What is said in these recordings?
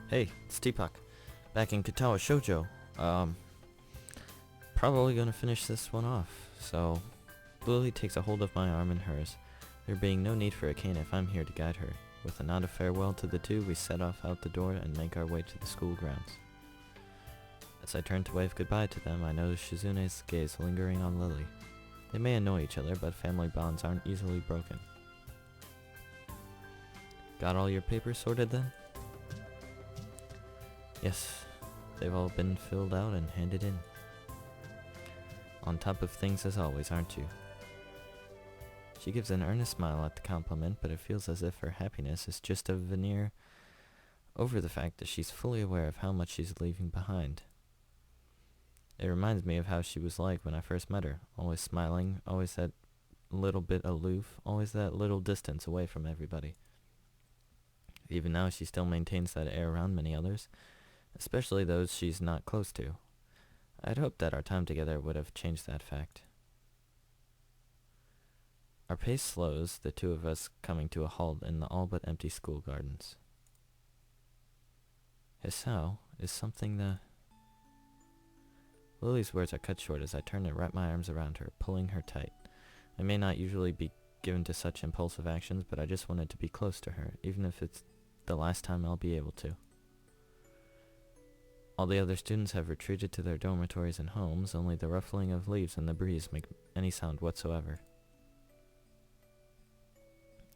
Hey, it's Tpok. Back in Katawa Shoujo. Probably gonna finish this one off. So, Lilly takes a hold of my arm in hers, there being no need for a cane if I'm here to guide her. With a nod of farewell to the two, we set off out the door and make our way to the school grounds. As I turn to wave goodbye to them, I notice Shizune's gaze lingering on Lilly. They may annoy each other, but family bonds aren't easily broken. Got all your papers sorted then? Yes, they've all been filled out and handed in. On top of things as always, aren't you? She gives an earnest smile at the compliment, but it feels as if her happiness is just a veneer over the fact that she's fully aware of how much she's leaving behind. It reminds me of how she was like when I first met her, always smiling, always that little bit aloof, always that little distance away from everybody. Even now she still maintains that air around many others, especially those she's not close to. I'd hoped that our time together would have changed that fact. Our pace slows, the two of us coming to a halt in the all but empty school gardens. Hisao, is something the... Lily's words are cut short as I turn and wrap my arms around her, pulling her tight. I may not usually be given to such impulsive actions, but I just wanted to be close to her, even if it's the last time I'll be able to. All the other students have retreated to their dormitories and homes, only the ruffling of leaves in the breeze make any sound whatsoever.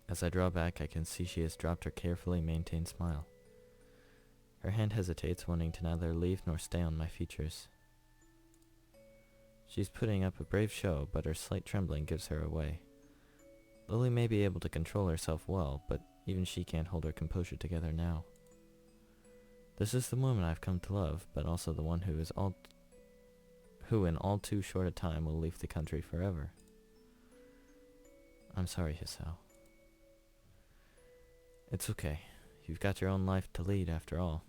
As I draw back, I can see she has dropped her carefully maintained smile. Her hand hesitates, wanting to neither leave nor stay on my features. She's putting up a brave show, but her slight trembling gives her away. Lilly may be able to control herself well, but even she can't hold her composure together now. This is the woman I've come to love, but also the one who in all too short a time will leave the country forever. I'm sorry, Hisao. It's okay. You've got your own life to lead after all.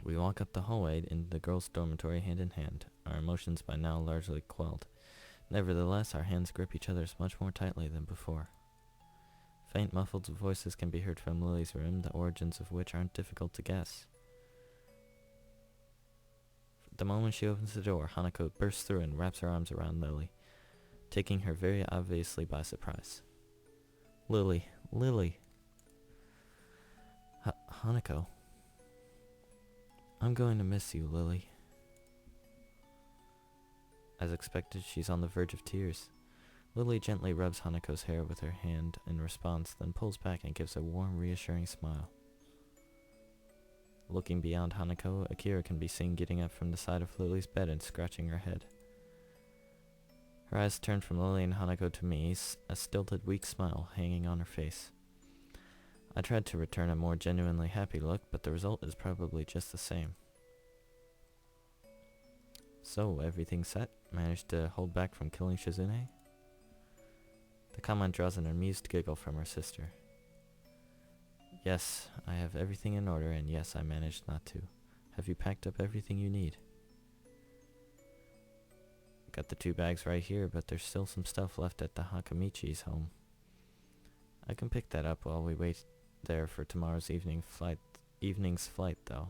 We walk up the hallway in the girls' dormitory hand in hand, our emotions by now largely quelled. Nevertheless, our hands grip each other's much more tightly than before. Faint muffled voices can be heard from Lily's room, the origins of which aren't difficult to guess. The moment she opens the door, Hanako bursts through and wraps her arms around Lily, taking her very obviously by surprise. Lily. Hanako. I'm going to miss you, Lily. As expected, she's on the verge of tears. Lily gently rubs Hanako's hair with her hand in response, then pulls back and gives a warm, reassuring smile. Looking beyond Hanako, Akira can be seen getting up from the side of Lily's bed and scratching her head. Her eyes turn from Lily and Hanako to me, a stilted, weak smile hanging on her face. I tried to return a more genuinely happy look, but the result is probably just the same. So, everything set? Managed to hold back from killing Shizune? The comment draws an amused giggle from her sister. Yes, I have everything in order, and yes, I managed not to. Have you packed up everything you need? Got the 2 bags right here, but there's still some stuff left at the Hakamichi's home. I can pick that up while we wait there for tomorrow's evening's flight, though.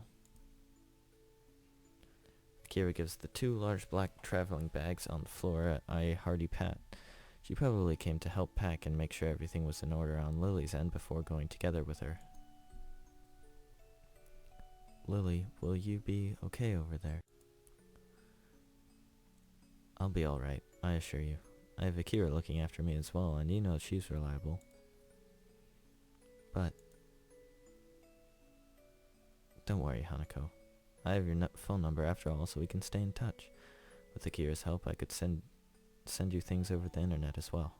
Akira gives the 2 large black traveling bags on the floor a hearty pat. She probably came to help pack and make sure everything was in order on Lily's end before going together with her. Lily, will you be okay over there? I'll be alright, I assure you. I have Akira looking after me as well, and you know she's reliable. But... don't worry, Hanako. I have your phone number after all, so we can stay in touch. With Akira's help, I could send you things over the internet as well.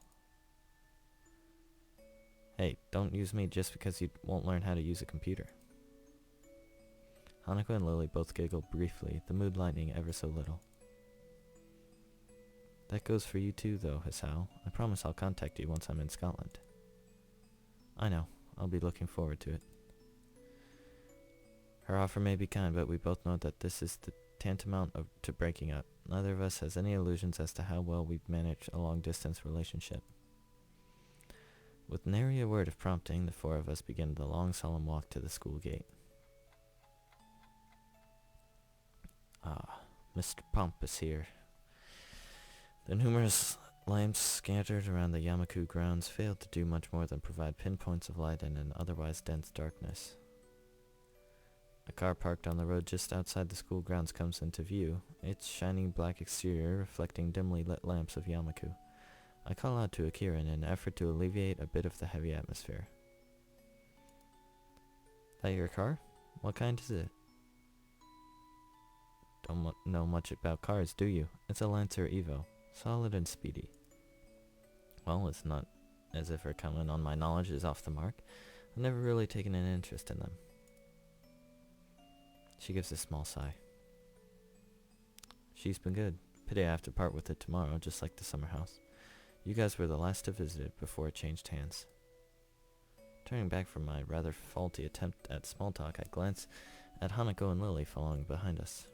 Hey, don't use me just because you won't learn how to use a computer. Hanako and Lily both giggle briefly, the mood lightening ever so little. That goes for you too, though, Hisao. I promise I'll contact you once I'm in Scotland. I know. I'll be looking forward to it. Her offer may be kind, but we both know that this is the tantamount to breaking up. Neither of us has any illusions as to how well we've managed a long-distance relationship. With nary a word of prompting, the four of us began the long, solemn walk to the school gate. Ah, Mr. Pompous here. The numerous lamps scattered around the Yamaku grounds failed to do much more than provide pinpoints of light in an otherwise dense darkness. A car parked on the road just outside the school grounds comes into view, its shining black exterior reflecting dimly lit lamps of Yamaku. I call out to Akira in an effort to alleviate a bit of the heavy atmosphere. That your car? What kind is it? Don't know much about cars, do you? It's a Lancer Evo. Solid and speedy. Well, it's not as if her comment on my knowledge is off the mark. I've never really taken an interest in them. She gives a small sigh. She's been good. Pity I have to part with it tomorrow, just like the summer house. You guys were the last to visit it before it changed hands. Turning back from my rather faulty attempt at small talk, I glance at Hanako and Lilly following behind us.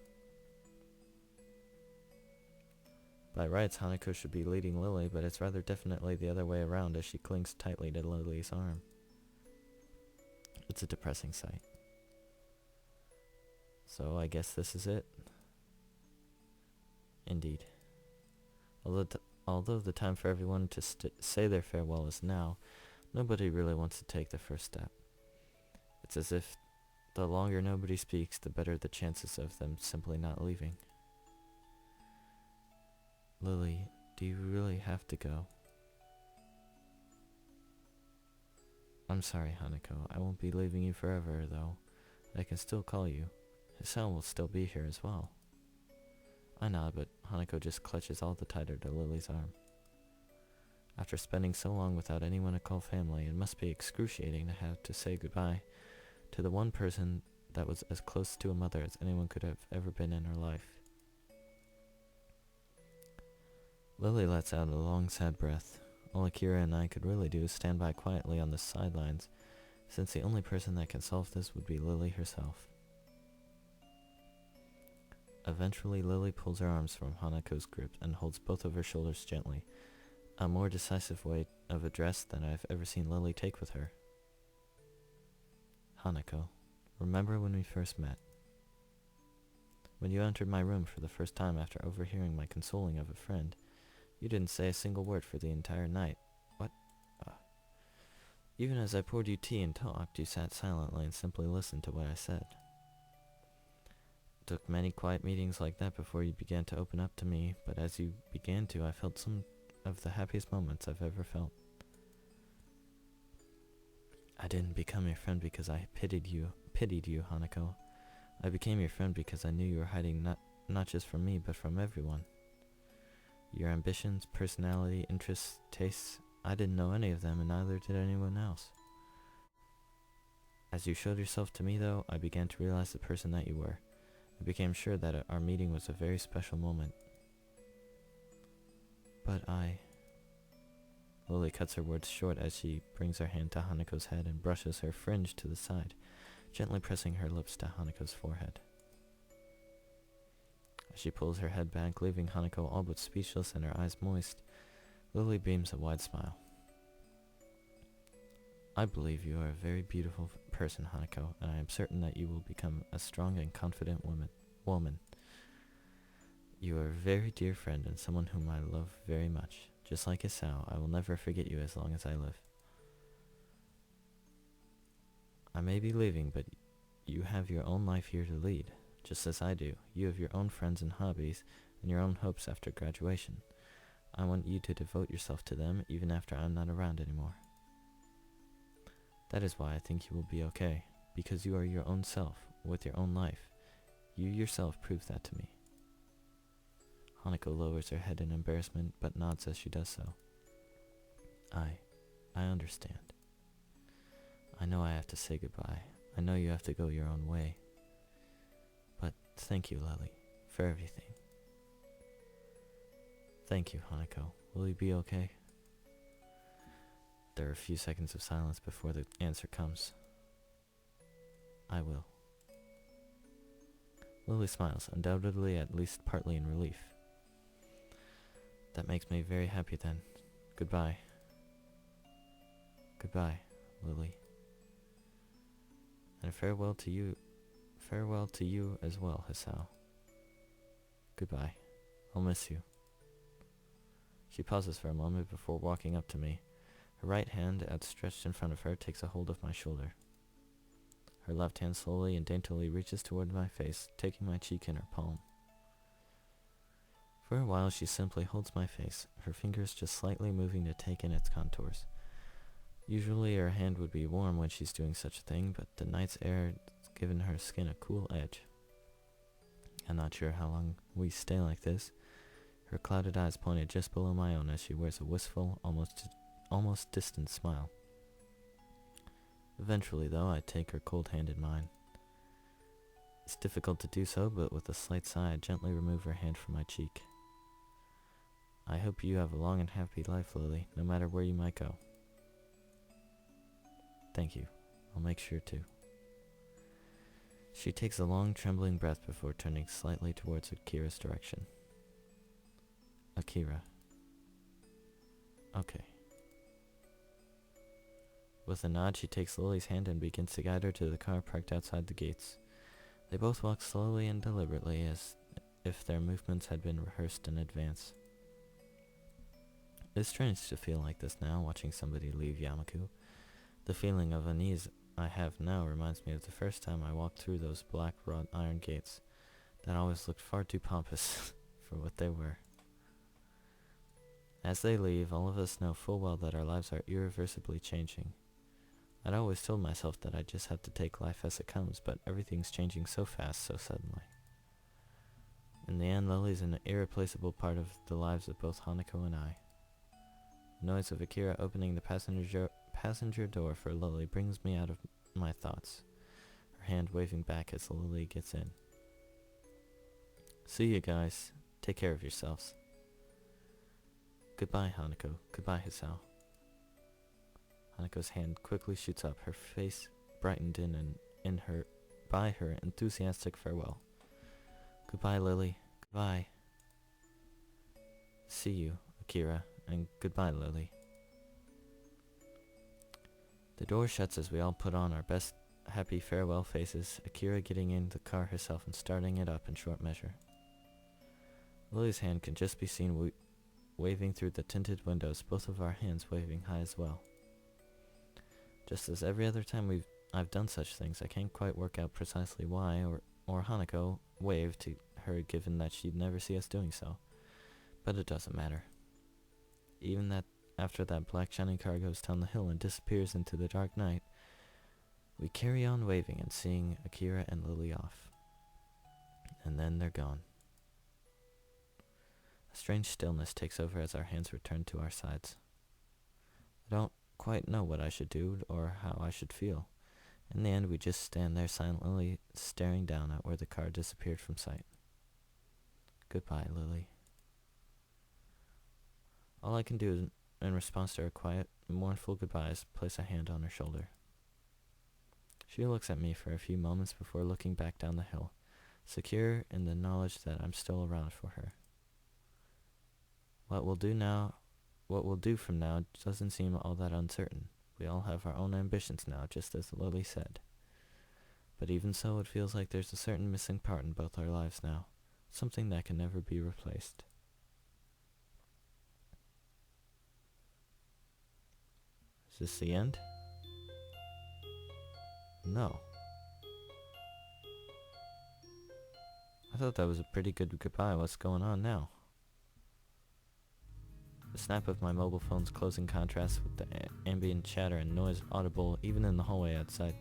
By rights, Hanako should be leading Lilly, but it's rather definitely the other way around as she clings tightly to Lily's arm. It's a depressing sight. So I guess this is it. Indeed. Although the time for everyone to say their farewell is now, nobody really wants to take the first step. It's as if the longer nobody speaks, the better the chances of them simply not leaving. Lilly, do you really have to go? I'm sorry, Hanako. I won't be leaving you forever, though. I can still call you. Hisao will still be here as well. I nod, but Hanako just clutches all the tighter to Lily's arm. After spending so long without anyone to call family, it must be excruciating to have to say goodbye to the one person that was as close to a mother as anyone could have ever been in her life. Lilly lets out a long, sad breath. All Akira and I could really do is stand by quietly on the sidelines, since the only person that can solve this would be Lilly herself. Eventually, Lilly pulls her arms from Hanako's grip and holds both of her shoulders gently, a more decisive way of address than I've ever seen Lilly take with her. Hanako, remember when we first met? When you entered my room for the first time after overhearing my consoling of a friend, you didn't say a single word for the entire night. What? Even as I poured you tea and talked, you sat silently and simply listened to what I said. It took many quiet meetings like that before you began to open up to me, but as you began to, I felt some of the happiest moments I've ever felt. I didn't become your friend because I pitied you, Hanako. I became your friend because I knew you were hiding not just from me, but from everyone. Your ambitions, personality, interests, tastes, I didn't know any of them, and neither did anyone else. As you showed yourself to me, though, I began to realize the person that you were. I became sure that our meeting was a very special moment. But Lilly cuts her words short as she brings her hand to Hanako's head and brushes her fringe to the side, gently pressing her lips to Hanako's forehead. As she pulls her head back, leaving Hanako all but speechless and her eyes moist, Lilly beams a wide smile. I believe you are a very beautiful person, Hanako, and I am certain that you will become a strong and confident woman. You are a very dear friend and someone whom I love very much. Just like Hisao, I will never forget you as long as I live. I may be leaving, but you have your own life here to lead. Just as I do, you have your own friends and hobbies, and your own hopes after graduation. I want you to devote yourself to them even after I'm not around anymore. That is why I think you will be okay, because you are your own self, with your own life. You yourself proved that to me. Hanako lowers her head in embarrassment, but nods as she does so. I understand. I know I have to say goodbye. I know you have to go your own way. But thank you, Lilly, for everything. Thank you, Hanako. Will you be okay? There are a few seconds of silence before the answer comes. I will. Lilly smiles, undoubtedly at least partly in relief. That makes me very happy then. Goodbye. Goodbye, Lilly. And farewell to you as well, Hisao. Goodbye. I'll miss you. She pauses for a moment before walking up to me. Her right hand, outstretched in front of her, takes a hold of my shoulder. Her left hand slowly and daintily reaches toward my face, taking my cheek in her palm. For a while she simply holds my face, her fingers just slightly moving to take in its contours. Usually her hand would be warm when she's doing such a thing, but the night's air has given her skin a cool edge. I'm not sure how long we stay like this. Her clouded eyes pointed just below my own as she wears a wistful, almost distant smile. Eventually, though, I take her cold hand in mine. It's difficult to do so, but with a slight sigh, I gently remove her hand from my cheek. I hope you have a long and happy life, Lilly, no matter where you might go. Thank you. I'll make sure to. She takes a long, trembling breath before turning slightly towards Akira's direction. Akira. Okay. With a nod, she takes Lily's hand and begins to guide her to the car parked outside the gates. They both walk slowly and deliberately, as if their movements had been rehearsed in advance. It's strange to feel like this now, watching somebody leave Yamaku. The feeling of unease I have now reminds me of the first time I walked through those black wrought iron gates that always looked far too pompous for what they were. As they leave, all of us know full well that our lives are irreversibly changing. I'd always told myself that I just have to take life as it comes, but everything's changing so fast, so suddenly. In the end, Lily's an irreplaceable part of the lives of both Hanako and I. The noise of Akira opening the passenger door for Lily brings me out of my thoughts, her hand waving back as Lily gets in. See you guys. Take care of yourselves. Goodbye, Hanako. Goodbye, Hisao. Hanako's hand quickly shoots up, her face brightened by her enthusiastic farewell. Goodbye, Lily. Goodbye. See you, Akira, and goodbye, Lily. The door shuts as we all put on our best happy farewell faces, Akira getting in the car herself and starting it up in short measure. Lily's hand can just be seen waving through the tinted windows, both of our hands waving high as well. Just as every other time I've done such things, I can't quite work out precisely why or Hanako waved to her, given that she'd never see us doing so. But it doesn't matter. Even that after that black shiny car goes down the hill and disappears into the dark night, we carry on waving and seeing Akira and Lily off. And then they're gone. A strange stillness takes over as our hands return to our sides. I don't quite know what I should do or how I should feel. In the end, we just stand there silently staring down at where the car disappeared from sight. Goodbye, Lily. All I can do in response to her quiet, mournful goodbye is place a hand on her shoulder. She looks at me for a few moments before looking back down the hill, secure in the knowledge that I'm still around for her. What we'll do from now doesn't seem all that uncertain. We all have our own ambitions now, just as Lily said. But even so, it feels like there's a certain missing part in both our lives now, something that can never be replaced. Is this the end? No. I thought that was a pretty good goodbye. What's going on now? The snap of my mobile phone's closing contrasts with the ambient chatter and noise audible even in the hallway outside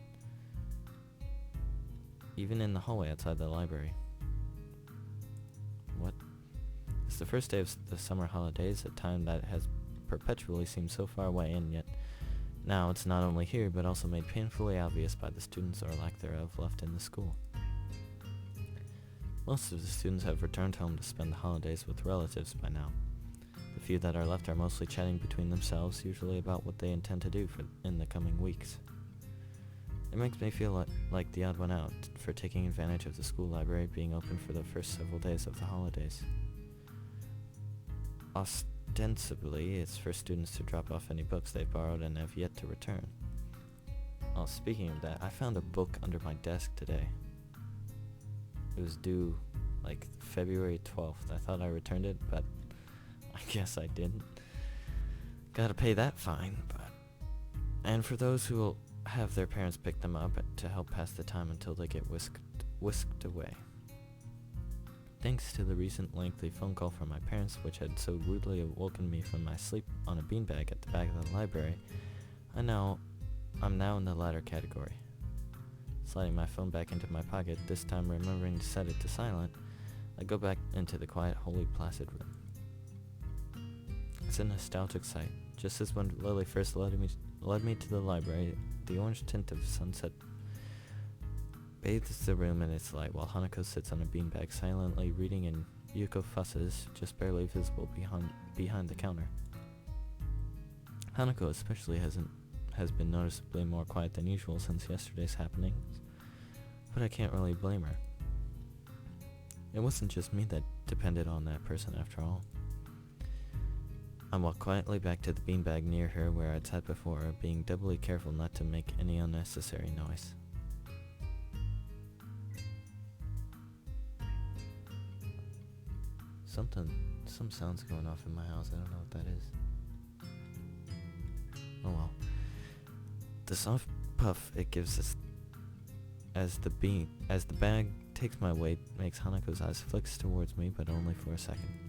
the library. What? It's the first day of the summer holidays, a time that has perpetually seemed so far away, and yet now it's not only here but also made painfully obvious by the students or lack thereof left in the school. Most of the students have returned home to spend the holidays with relatives by now. The few that are left are mostly chatting between themselves, usually about what they intend to do in the coming weeks. It makes me feel like the odd one out for taking advantage of the school library being open for the first several days of the holidays. Ostensibly, it's for students to drop off any books they've borrowed and have yet to return. Oh, speaking of that, I found a book under my desk today. It was due like February 12th. I thought I returned it, but I guess I didn't. Gotta pay that fine, but... And for those who will have their parents pick them up to help pass the time until they get whisked away. Thanks to the recent lengthy phone call from my parents, which had so rudely awoken me from my sleep on a beanbag at the back of the library, I'm now in the latter category. Sliding my phone back into my pocket, this time remembering to set it to silent, I go back into the quiet, wholly placid room. It's a nostalgic sight, just as when Lilly first led me to the library. The orange tint of sunset bathes the room in its light, while Hanako sits on a beanbag silently reading and Yuko fusses, just barely visible behind the counter. Hanako especially has been noticeably more quiet than usual since yesterday's happenings, but I can't really blame her. It wasn't just me that depended on that person after all. I walk quietly back to the beanbag near her where I'd sat before, being doubly careful not to make any unnecessary noise. Some sound's going off in my house. I don't know what that is. Oh well. The soft puff it gives us as the bag takes my weight makes Hanako's eyes flicks towards me, but only for a second.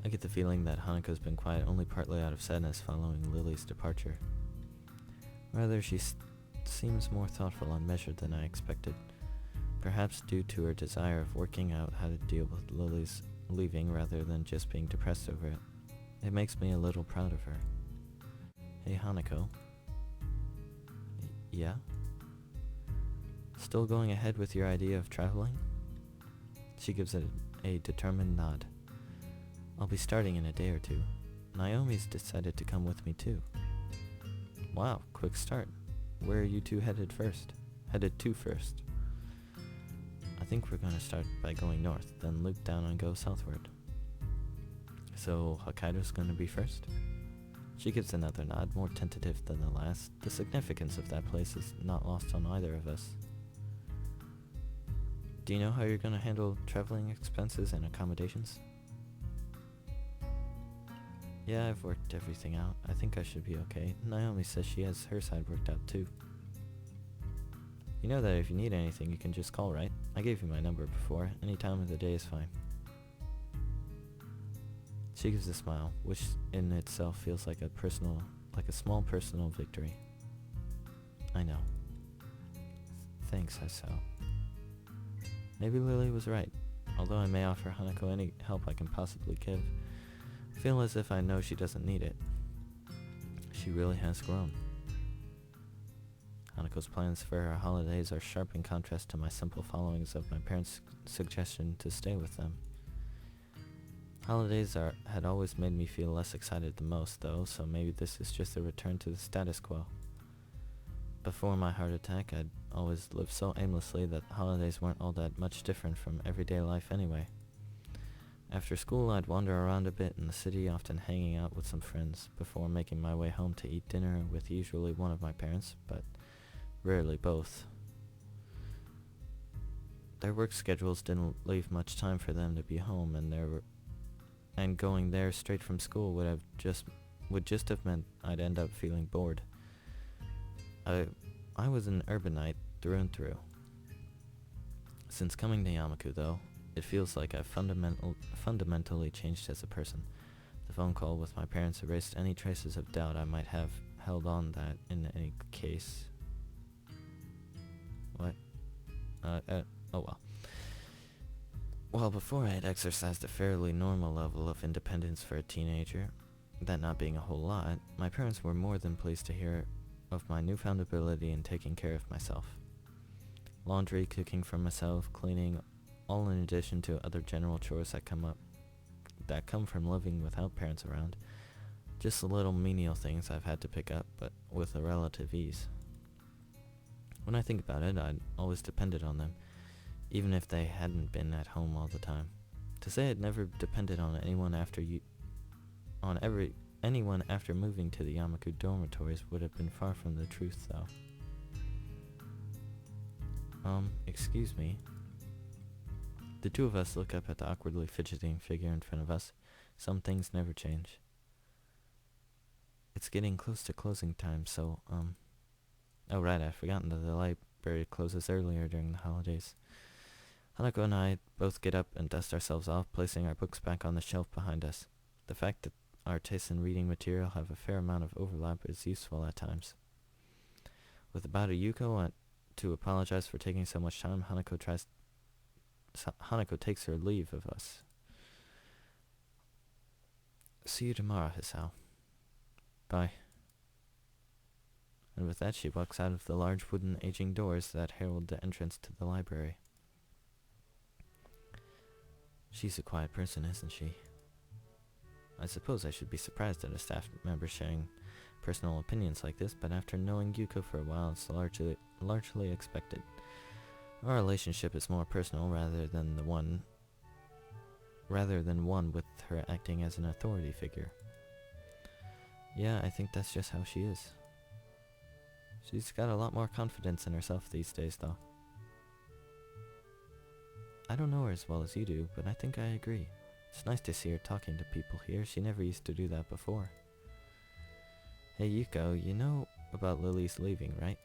I get the feeling that Hanako's been quiet only partly out of sadness following Lily's departure. Rather, she seems more thoughtful and measured than I expected. Perhaps due to her desire of working out how to deal with Lily's leaving rather than just being depressed over it. It makes me a little proud of her. Hey Hanako. Yeah? Still going ahead with your idea of traveling? She gives it a determined nod. I'll be starting in a day or two. Naomi's decided to come with me too. Wow, quick start. Where are you two headed to first? I think we're gonna start by going north, then loop down and go southward. So Hokkaido's gonna be first? She gives another nod, more tentative than the last. The significance of that place is not lost on either of us. Do you know how you're gonna handle traveling expenses and accommodations? Yeah, I've worked everything out. I think I should be okay. Naomi says she has her side worked out too. You know that if you need anything, you can just call, right? I gave you my number before. Any time of the day is fine. She gives a smile, which in itself feels like a small personal victory. I know. Thanks, Hisao. Maybe Lily was right. Although I may offer Hanako any help I can possibly give, I feel as if I know she doesn't need it. She really has grown. Hanako's plans for her holidays are sharp in contrast to my simple followings of my parents' suggestion to stay with them. Holidays had always made me feel less excited than most, though, so maybe this is just a return to the status quo. Before my heart attack, I'd always lived so aimlessly that holidays weren't all that much different from everyday life anyway. After school, I'd wander around a bit in the city, often hanging out with some friends, before making my way home to eat dinner with usually one of my parents, but rarely both. Their work schedules didn't leave much time for them to be home, and going there straight from school would just have meant I'd end up feeling bored. I was an urbanite through and through. Since coming to Yamaku, though, it feels like I've fundamentally changed as a person. The phone call with my parents erased any traces of doubt I might have held on that in any case. What? Oh well. While before I had exercised a fairly normal level of independence for a teenager, that not being a whole lot, my parents were more than pleased to hear of my newfound ability in taking care of myself. Laundry, cooking for myself, cleaning, all in addition to other general chores that come from living without parents around. Just the little menial things I've had to pick up, but with a relative ease. When I think about it, I'd always depended on them, even if they hadn't been at home all the time. To say I'd never depended on anyone anyone after moving to the Yamaku dormitories would have been far from the truth, though. Excuse me. The two of us look up at the awkwardly fidgeting figure in front of us. Some things never change. It's getting close to closing time, so, oh right, I'd forgotten that the library closes earlier during the holidays. Hanako and I both get up and dust ourselves off, placing our books back on the shelf behind us. The fact that our tastes in reading material have a fair amount of overlap is useful at times. With a bow to Yuko to apologize for taking so much time, Hanako takes her leave of us. See you tomorrow, Hisao. Bye. And with that, she walks out of the large wooden aging doors that herald the entrance to the library. She's a quiet person, isn't she? I suppose I should be surprised at a staff member sharing personal opinions like this, but after knowing Yuko for a while, it's largely expected. Our relationship is more personal rather than one with her acting as an authority figure. Yeah, I think that's just how she is. She's got a lot more confidence in herself these days, though. I don't know her as well as you do, but I think I agree. It's nice to see her talking to people here. She never used to do that before. Hey Yuko, you know about Lilly's leaving, right?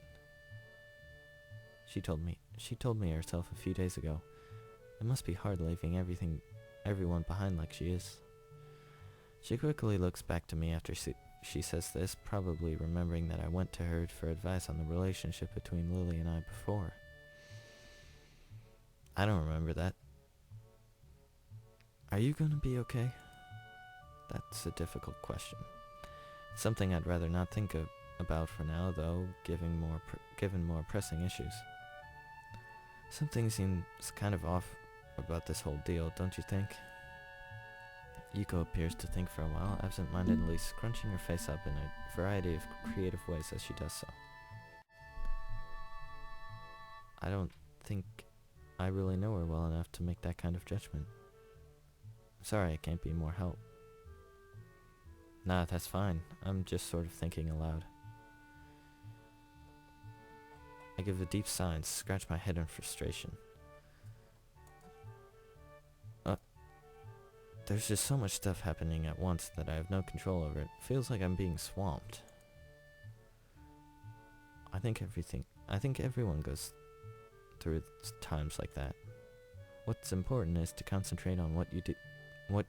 She told me herself a few days ago. It must be hard leaving everyone behind like she is. She quickly looks back to me after she says this, probably remembering that I went to her for advice on the relationship between Lilly and I before. I don't remember that. Are you gonna be okay? That's a difficult question. Something I'd rather not think about for now, though, given more pressing issues. Something seems kind of off about this whole deal, don't you think? Yuko appears to think for a while, absent-mindedly scrunching her face up in a variety of creative ways as she does so. I don't think I really know her well enough to make that kind of judgment. Sorry, I can't be more help. Nah, that's fine. I'm just sort of thinking aloud. I give a deep sigh and scratch my head in frustration. There's just so much stuff happening at once that I have no control over it. Feels like I'm being swamped. I think everyone goes through times like that. What's important is to concentrate on what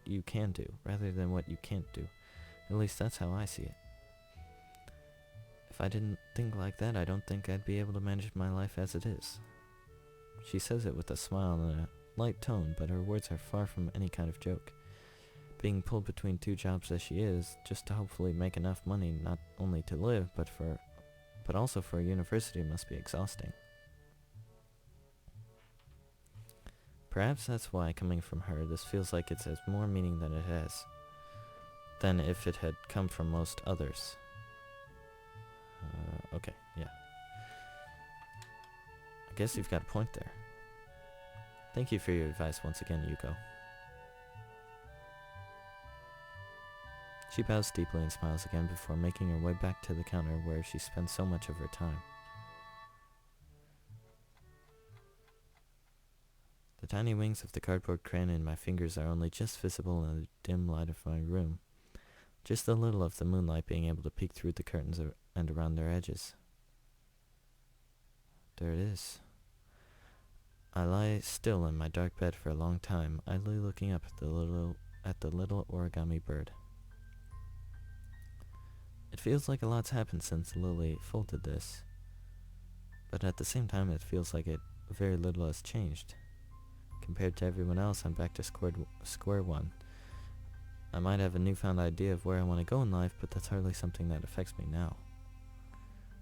you can do, rather than what you can't do. At least that's how I see it. If I didn't think like that, I don't think I'd be able to manage my life as it is. She says it with a smile and a light tone, but her words are far from any kind of joke. Being pulled between two jobs as she is, just to hopefully make enough money not only to live, but also for a university must be exhausting. Perhaps that's why, coming from her, this feels like it has more meaning than if it had come from most others. Okay, yeah. I guess you've got a point there. Thank you for your advice once again, Yuko. She bows deeply and smiles again before making her way back to the counter where she spends so much of her time. The tiny wings of the cardboard crane in my fingers are only just visible in the dim light of my room, just a little of the moonlight being able to peek through the curtains and around their edges. There it is. I lie still in my dark bed for a long time, idly looking up at the little origami bird. It feels like a lot's happened since Lilly folded this, but at the same time it feels like very little has changed. Compared to everyone else, I'm back to square one. I might have a newfound idea of where I want to go in life, but that's hardly something that affects me now.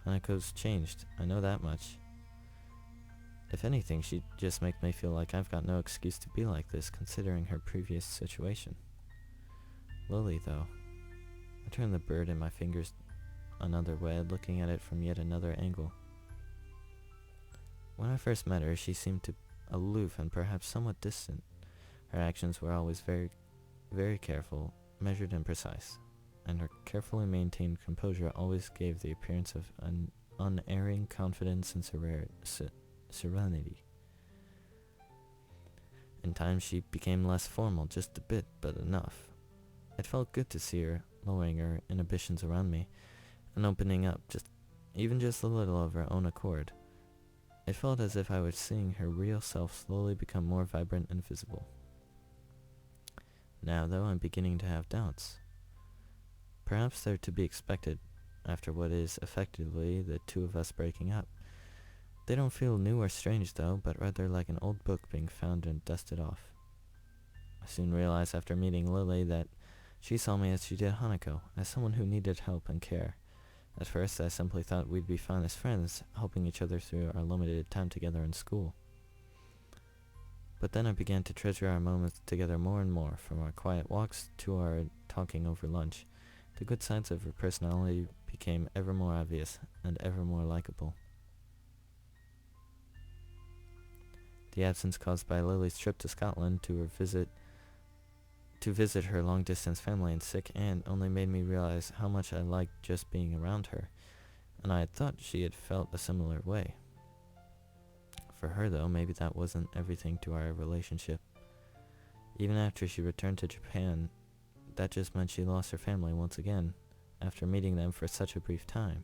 Hanako's changed, I know that much. If anything, she'd just make me feel like I've got no excuse to be like this, considering her previous situation. Lilly, though. I turn the bird in my fingers another way, looking at it from yet another angle. When I first met her, she seemed aloof and perhaps somewhat distant. Her actions were always very, very careful, measured and precise, and her carefully maintained composure always gave the appearance of an unerring confidence and serenity. In time she became less formal, just a bit, but enough. It felt good to see her lowering her inhibitions around me and opening up even just a little of her own accord. It felt as if I was seeing her real self slowly become more vibrant and visible. Now, though, I'm beginning to have doubts. Perhaps they're to be expected after what is effectively the two of us breaking up. They don't feel new or strange, though, but rather like an old book being found and dusted off. I soon realized after meeting Lilly that she saw me as she did Hanako, as someone who needed help and care. At first, I simply thought we'd be fine as friends, helping each other through our limited time together in school. But then I began to treasure our moments together more and more, from our quiet walks to our talking over lunch. The good sides of her personality became ever more obvious and ever more likable. The absence caused by Lily's trip to Scotland to visit her long-distance family and sick aunt only made me realize how much I liked just being around her, and I had thought she had felt a similar way. For her, though, maybe that wasn't everything to our relationship. Even after she returned to Japan, that just meant she lost her family once again, after meeting them for such a brief time.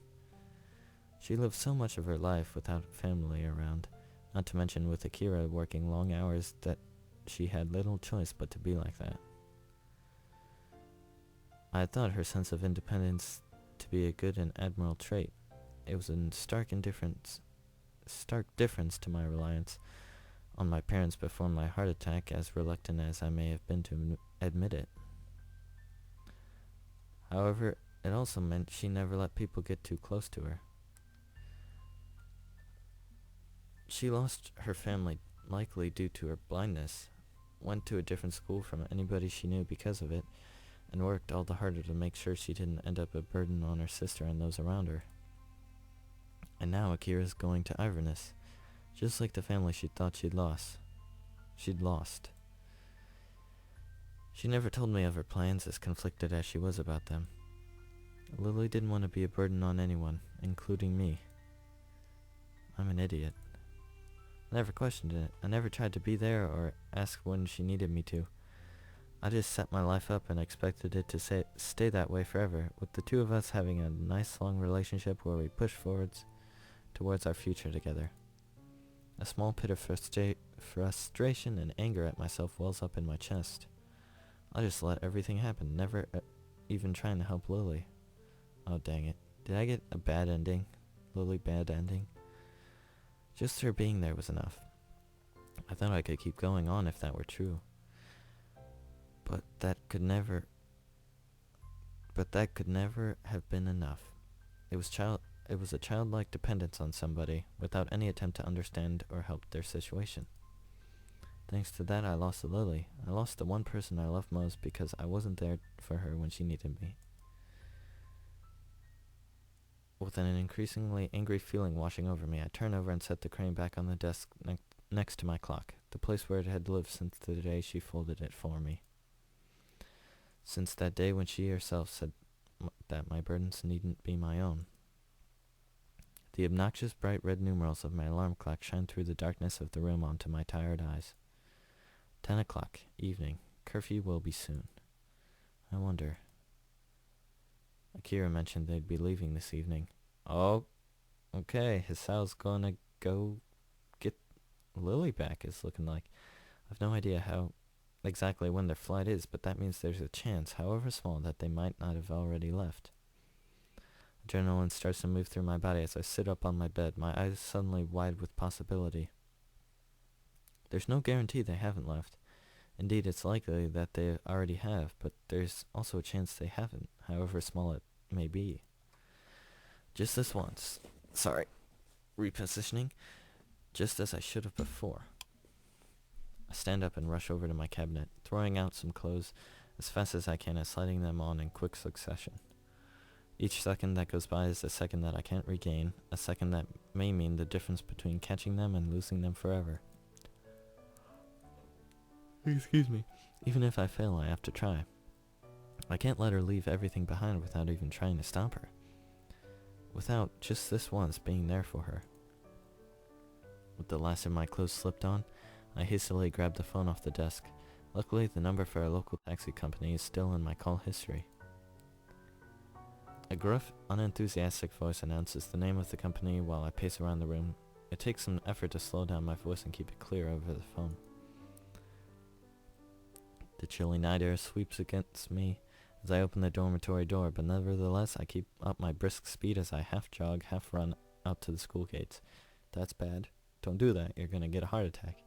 She lived so much of her life without family around, not to mention with Akira working long hours, that she had little choice but to be like that. I had thought her sense of independence to be a good and admirable trait. It was in stark difference to my reliance on my parents before my heart attack, as reluctant as I may have been to admit it. However, it also meant she never let people get too close to her. She lost her family likely due to her blindness, went to a different school from anybody she knew because of it, and worked all the harder to make sure she didn't end up a burden on her sister and those around her. And now Akira's going to Iverness, just like the family she thought she'd lost. She never told me of her plans, as conflicted as she was about them. Lily didn't want to be a burden on anyone, including me. I'm an idiot. I never questioned it. I never tried to be there or ask when she needed me to. I just set my life up and expected it to stay that way forever, with the two of us having a nice long relationship where we push forwards towards our future together. A small pit of frustration and anger at myself wells up in my chest. I just let everything happen, never even trying to help Lily. Oh, dang it. Did I get a bad ending? Lily bad ending? Just her being there was enough. I thought I could keep going on if that were true. But that could never have been enough. It was a childlike dependence on somebody, without any attempt to understand or help their situation. Thanks to that, I lost Lily. I lost the one person I loved most because I wasn't there for her when she needed me. With an increasingly angry feeling washing over me, I turned over and set the crane back on the desk next to my clock, the place where it had lived since the day she folded it for me. Since that day when she herself said that my burdens needn't be my own. The obnoxious bright red numerals of my alarm clock shined through the darkness of the room onto my tired eyes. 10 o'clock, evening. Curfew will be soon. I wonder. Akira mentioned they'd be leaving this evening. Oh, okay, Hisao's gonna go get Lily back, it's looking like. I've no idea how exactly when their flight is, but that means there's a chance, however small, that they might not have already left. Adrenaline starts to move through my body as I sit up on my bed, my eyes suddenly wide with possibility. There's no guarantee they haven't left. Indeed, it's likely that they already have, but there's also a chance they haven't, however small it may be. Just this once. Sorry. Repositioning. Just as I should have before. I stand up and rush over to my cabinet, throwing out some clothes as fast as I can and sliding them on in quick succession. Each second that goes by is a second that I can't regain, a second that may mean the difference between catching them and losing them forever. Excuse me. Even if I fail, I have to try. I can't let her leave everything behind without even trying to stop her. Without, just this once, being there for her. With the last of my clothes slipped on, I hastily grabbed the phone off the desk. Luckily, the number for our local taxi company is still in my call history. A gruff, unenthusiastic voice announces the name of the company while I pace around the room. It takes some effort to slow down my voice and keep it clear over the phone. The chilly night air sweeps against me as I open the dormitory door, but nevertheless I keep up my brisk speed as I half jog, half run out to the school gates. That's bad. Don't do that, you're gonna get a heart attack.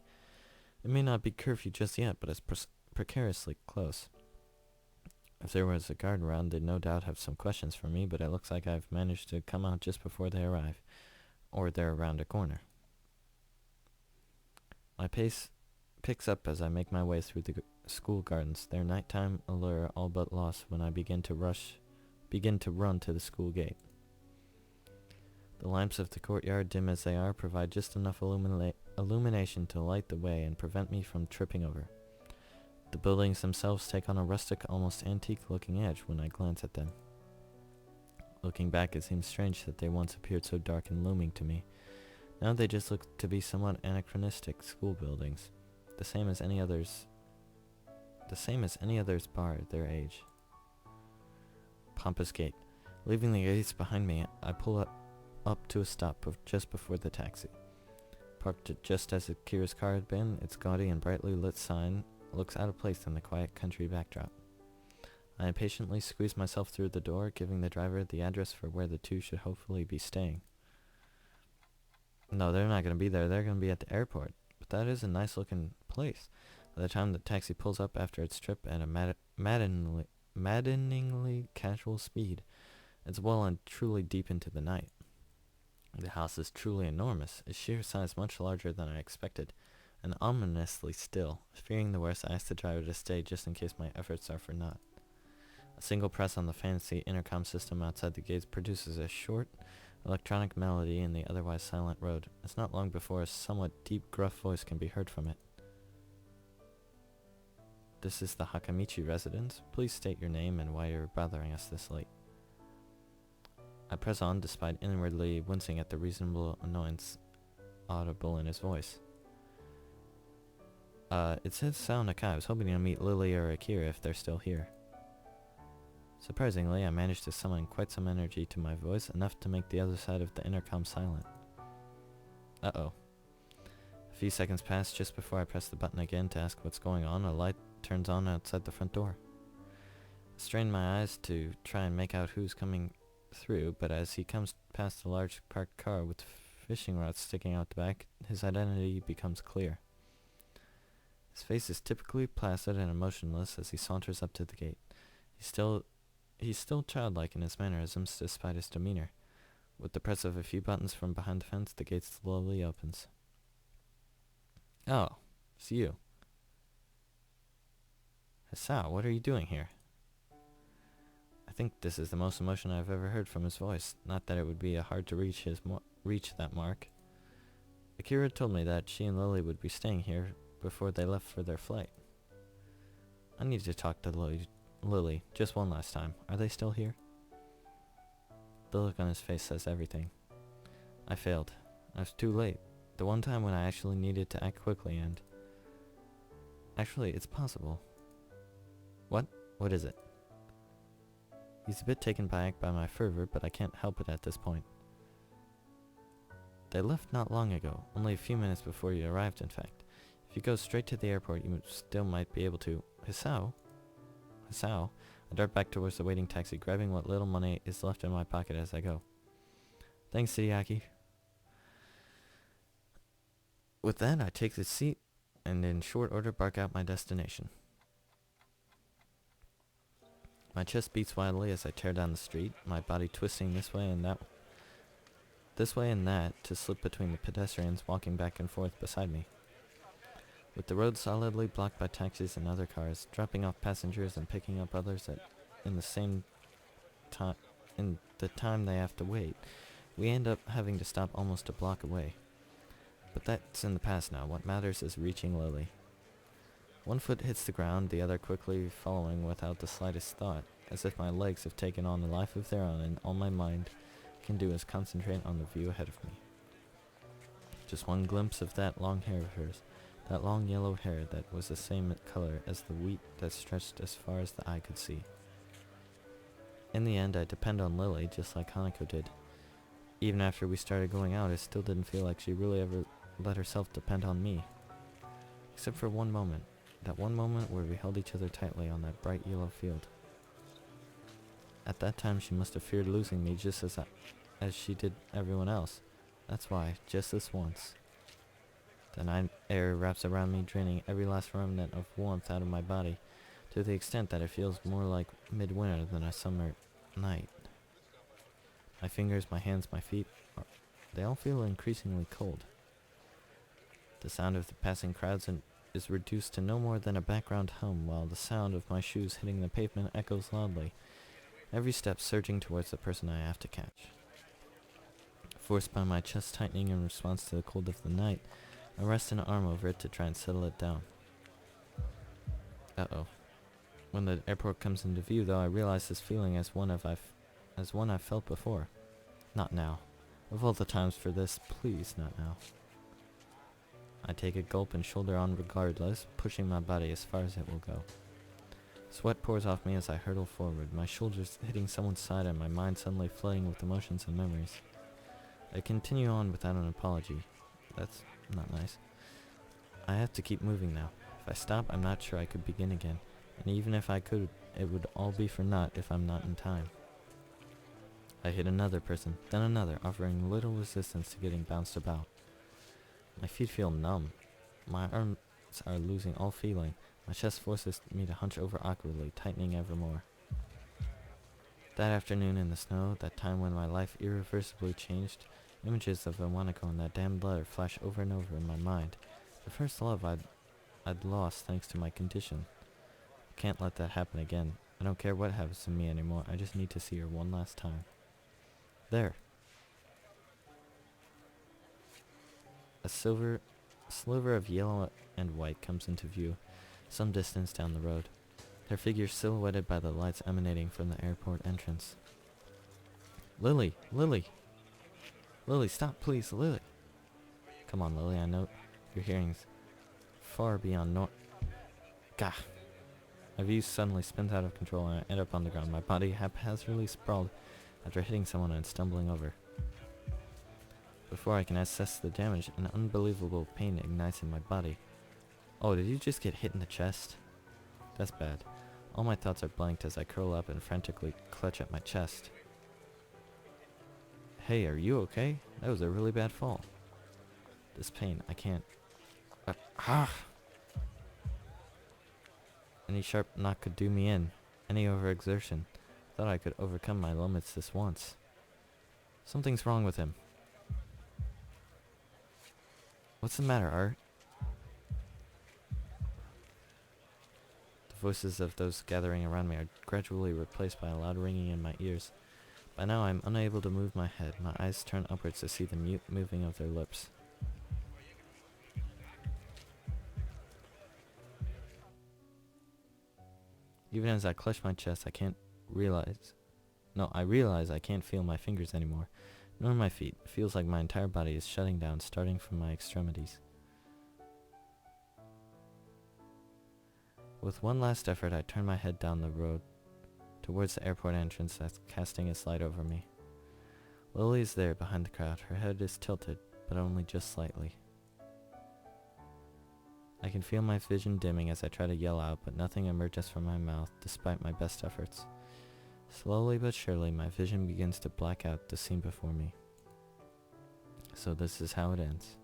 It may not be curfew just yet, but it's precariously close. If there was a guard around, they'd no doubt have some questions for me, but it looks like I've managed to come out just before they arrive, or they're around a corner. My pace picks up as I make my way through the school gardens, their nighttime allure all but lost when I begin to run to the school gate. The lamps of the courtyard, dim as they are, provide just enough illumination to light the way and prevent me from tripping over. The buildings themselves take on a rustic, almost antique-looking edge when I glance at them. Looking back, it seems strange that they once appeared so dark and looming to me. Now they just look to be somewhat anachronistic school buildings, the same as any others bar their age. Pompous gate. Leaving the gates behind me, I pull up to a stop just before the taxi. Parked just as Akira's car had been, its gaudy and brightly lit sign looks out of place in the quiet country backdrop. I impatiently squeeze myself through the door, giving the driver the address for where the two should hopefully be staying. No, they're not going to be there. They're going to be at the airport. But that is a nice-looking place. By the time the taxi pulls up after its trip at a maddeningly casual speed, it's well and truly deep into the night. The house is truly enormous, its sheer size much larger than I expected, and ominously still. Fearing the worst, I ask the driver to stay just in case my efforts are for naught. A single press on the fancy intercom system outside the gates produces a short, electronic melody in the otherwise silent road. It's not long before a somewhat deep, gruff voice can be heard from it. This is the Hakamichi residence. Please state your name and why you're bothering us this late. I press on despite inwardly wincing at the reasonable annoyance audible in his voice. It's Hisao Nakai. I was hoping to meet Lilly or Akira if they're still here. Surprisingly, I managed to summon quite some energy to my voice, enough to make the other side of the intercom silent. Uh-oh. A few seconds pass just before I press the button again to ask what's going on. A light turns on outside the front door. I strain my eyes to try and make out who's coming through, but as he comes past the large parked car with fishing rods sticking out the back, his identity becomes clear. His face is typically placid and emotionless as he saunters up to the gate. He's still childlike in his mannerisms despite his demeanor. With the press of a few buttons from behind the fence, the gate slowly opens. Oh, it's you. Hisao, what are you doing here? I think this is the most emotion I've ever heard from his voice. Not that it would be hard to reach that mark. Akira told me that she and Lilly would be staying here before they left for their flight. I need to talk to Lilly just one last time. Are they still here? The look on his face says everything. I failed. I was too late. The one time when I actually needed to act quickly and... Actually, it's possible. What? What is it? He's a bit taken back by my fervor, but I can't help it at this point. They left not long ago, only a few minutes before you arrived, in fact. If you go straight to the airport, you still might be able to... Hisao? I dart back towards the waiting taxi, grabbing what little money is left in my pocket as I go. Thanks, Hideaki. With that, I take the seat and in short order bark out my destination. My chest beats wildly as I tear down the street, my body twisting this way and that to slip between the pedestrians walking back and forth beside me. With the road solidly blocked by taxis and other cars, dropping off passengers and picking up others in the time they have to wait, we end up having to stop almost a block away. But that's in the past now. What matters is reaching Lilly. One foot hits the ground, the other quickly following without the slightest thought, as if my legs have taken on a life of their own and all my mind can do is concentrate on the view ahead of me. Just one glimpse of that long hair of hers, that long yellow hair that was the same color as the wheat that stretched as far as the eye could see. In the end, I depend on Lilly just like Hanako did. Even after we started going out, it still didn't feel like she really ever let herself depend on me. Except for one moment. That one moment where we held each other tightly on that bright yellow field. At that time, she must have feared losing me just as she did everyone else. That's why, just this once. The night air wraps around me, draining every last remnant of warmth out of my body, to the extent that it feels more like midwinter than a summer night. My fingers, my hands, my feet, they all feel increasingly cold. The sound of the passing crowds is reduced to no more than a background hum, while the sound of my shoes hitting the pavement echoes loudly, every step surging towards the person I have to catch. Forced by my chest tightening in response to the cold of the night, I rest an arm over it to try and settle it down. Uh-oh. When the airport comes into view, though, I realize this feeling as one I've felt before. Not now. Of all the times for this, please, not now. I take a gulp and shoulder on regardless, pushing my body as far as it will go. Sweat pours off me as I hurtle forward, my shoulders hitting someone's side and my mind suddenly flooding with emotions and memories. I continue on without an apology. That's not nice. I have to keep moving now. If I stop, I'm not sure I could begin again, and even if I could, it would all be for naught if I'm not in time. I hit another person, then another, offering little resistance to getting bounced about. My feet feel numb. My arms are losing all feeling. My chest forces me to hunch over awkwardly, tightening ever more. That afternoon in the snow, that time when my life irreversibly changed, images of Iwanako and that damned letter flash over and over in my mind. The first love I'd lost thanks to my condition. I can't let that happen again. I don't care what happens to me anymore. I just need to see her one last time. There. A sliver of yellow and white comes into view, some distance down the road, their figures silhouetted by the lights emanating from the airport entrance. Lilly! Lilly! Lilly, stop, please, Lilly! Come on, Lilly, I know your hearing's far beyond Gah! My view suddenly spins out of control and I end up on the ground, my body haphazardly sprawled after hitting someone and stumbling over. Before I can assess the damage, an unbelievable pain ignites in my body. Oh, did you just get hit in the chest? That's bad. All my thoughts are blanked as I curl up and frantically clutch at my chest. Hey, are you okay? That was a really bad fall. This pain, I can't... Any sharp knock could do me in. Any overexertion. Thought I could overcome my limits this once. Something's wrong with him. What's the matter, Art? The voices of those gathering around me are gradually replaced by a loud ringing in my ears. By now I'm unable to move my head. My eyes turn upwards to see the mute moving of their lips. Even as I clutch my chest, I realize I can't feel my fingers anymore, nor my feet. It feels like my entire body is shutting down, starting from my extremities. With one last effort, I turn my head down the road, towards the airport entrance that's casting its light over me. Lilly is there behind the crowd. Her head is tilted, but only just slightly. I can feel my vision dimming as I try to yell out, but nothing emerges from my mouth, despite my best efforts. Slowly but surely, my vision begins to black out the scene before me. So this is how it ends.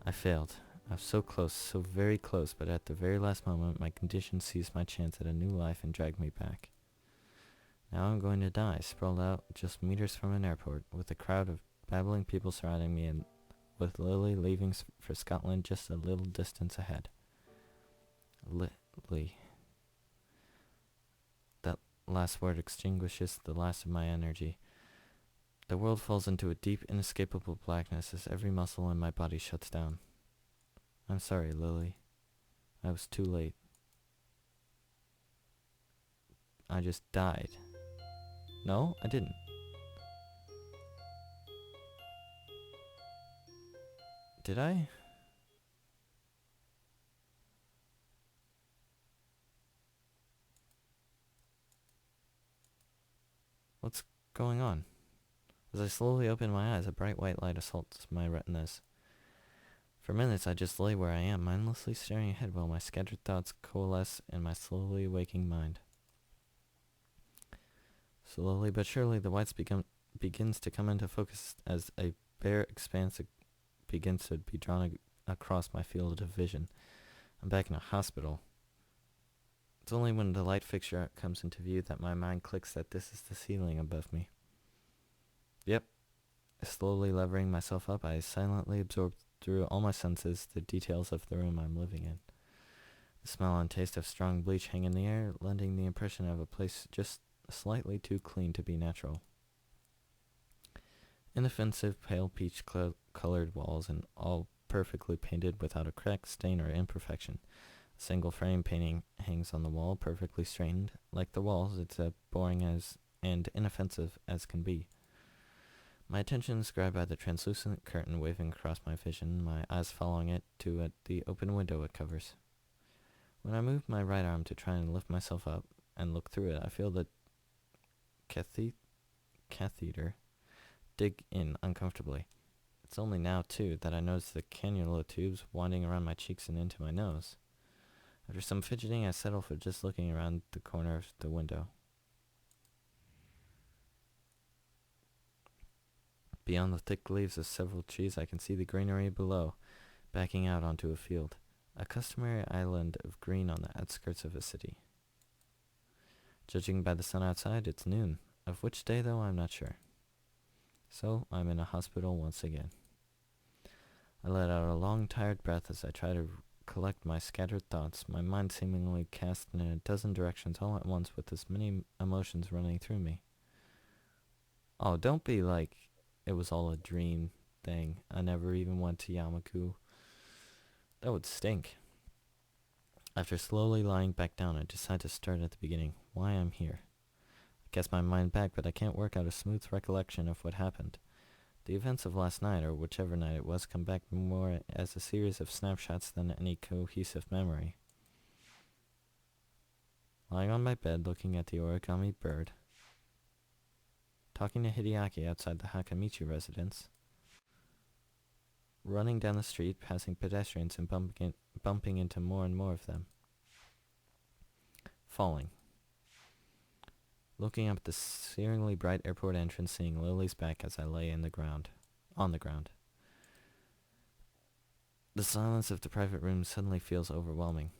I failed. I was so close, so very close, but at the very last moment, my condition seized my chance at a new life and dragged me back. Now I'm going to die, sprawled out just meters from an airport, with a crowd of babbling people surrounding me and with Lilly leaving for Scotland just a little distance ahead. Lilly. That last word extinguishes the last of my energy. The world falls into a deep, inescapable blackness as every muscle in my body shuts down. I'm sorry, Lilly. I was too late. I just died. No, I didn't. Did I? What's going on? As I slowly open my eyes, a bright white light assaults my retinas. For minutes, I just lay where I am, mindlessly staring ahead while my scattered thoughts coalesce in my slowly waking mind. Slowly but surely, the whites begins to come into focus as a bare expanse begins to be drawn across my field of vision. I'm back in a hospital. It's only when the light fixture comes into view that my mind clicks that this is the ceiling above me. Yep. Slowly levering myself up, I silently absorb through all my senses the details of the room I'm living in. The smell and taste of strong bleach hang in the air, lending the impression of a place just slightly too clean to be natural. Inoffensive, pale peach-colored walls, and all perfectly painted without a crack, stain, or imperfection. A single frame painting hangs on the wall, perfectly straightened. Like the walls, it's as boring as and inoffensive as can be. My attention is grabbed by the translucent curtain waving across my vision, my eyes following it to the open window it covers. When I move my right arm to try and lift myself up and look through it, I feel the catheter dig in uncomfortably. It's only now, too, that I notice the cannula tubes winding around my cheeks and into my nose. After some fidgeting, I settle for just looking around the corner of the window. Beyond the thick leaves of several trees, I can see the greenery below, backing out onto a field, a customary island of green on the outskirts of a city. Judging by the sun outside, it's noon, of which day, though, I'm not sure. So, I'm in a hospital once again. I let out a long, tired breath as I try to collect my scattered thoughts, my mind seemingly cast in a dozen directions all at once with as many emotions running through me. Oh, don't be like it was all a dream thing. I never even went to Yamaku. That would stink. After slowly lying back down, I decide to start at the beginning. Why I'm here. I guess my mind back, but I can't work out a smooth recollection of what happened. The events of last night, or whichever night it was, come back more as a series of snapshots than any cohesive memory. Lying on my bed, looking at the origami bird, talking to Hideaki outside the Hakamichi residence, running down the street, passing pedestrians and bumping into more and more of them, falling, looking up at the searingly bright airport entrance, seeing Lilly's back as I lay on the ground. The silence of the private room suddenly feels overwhelming.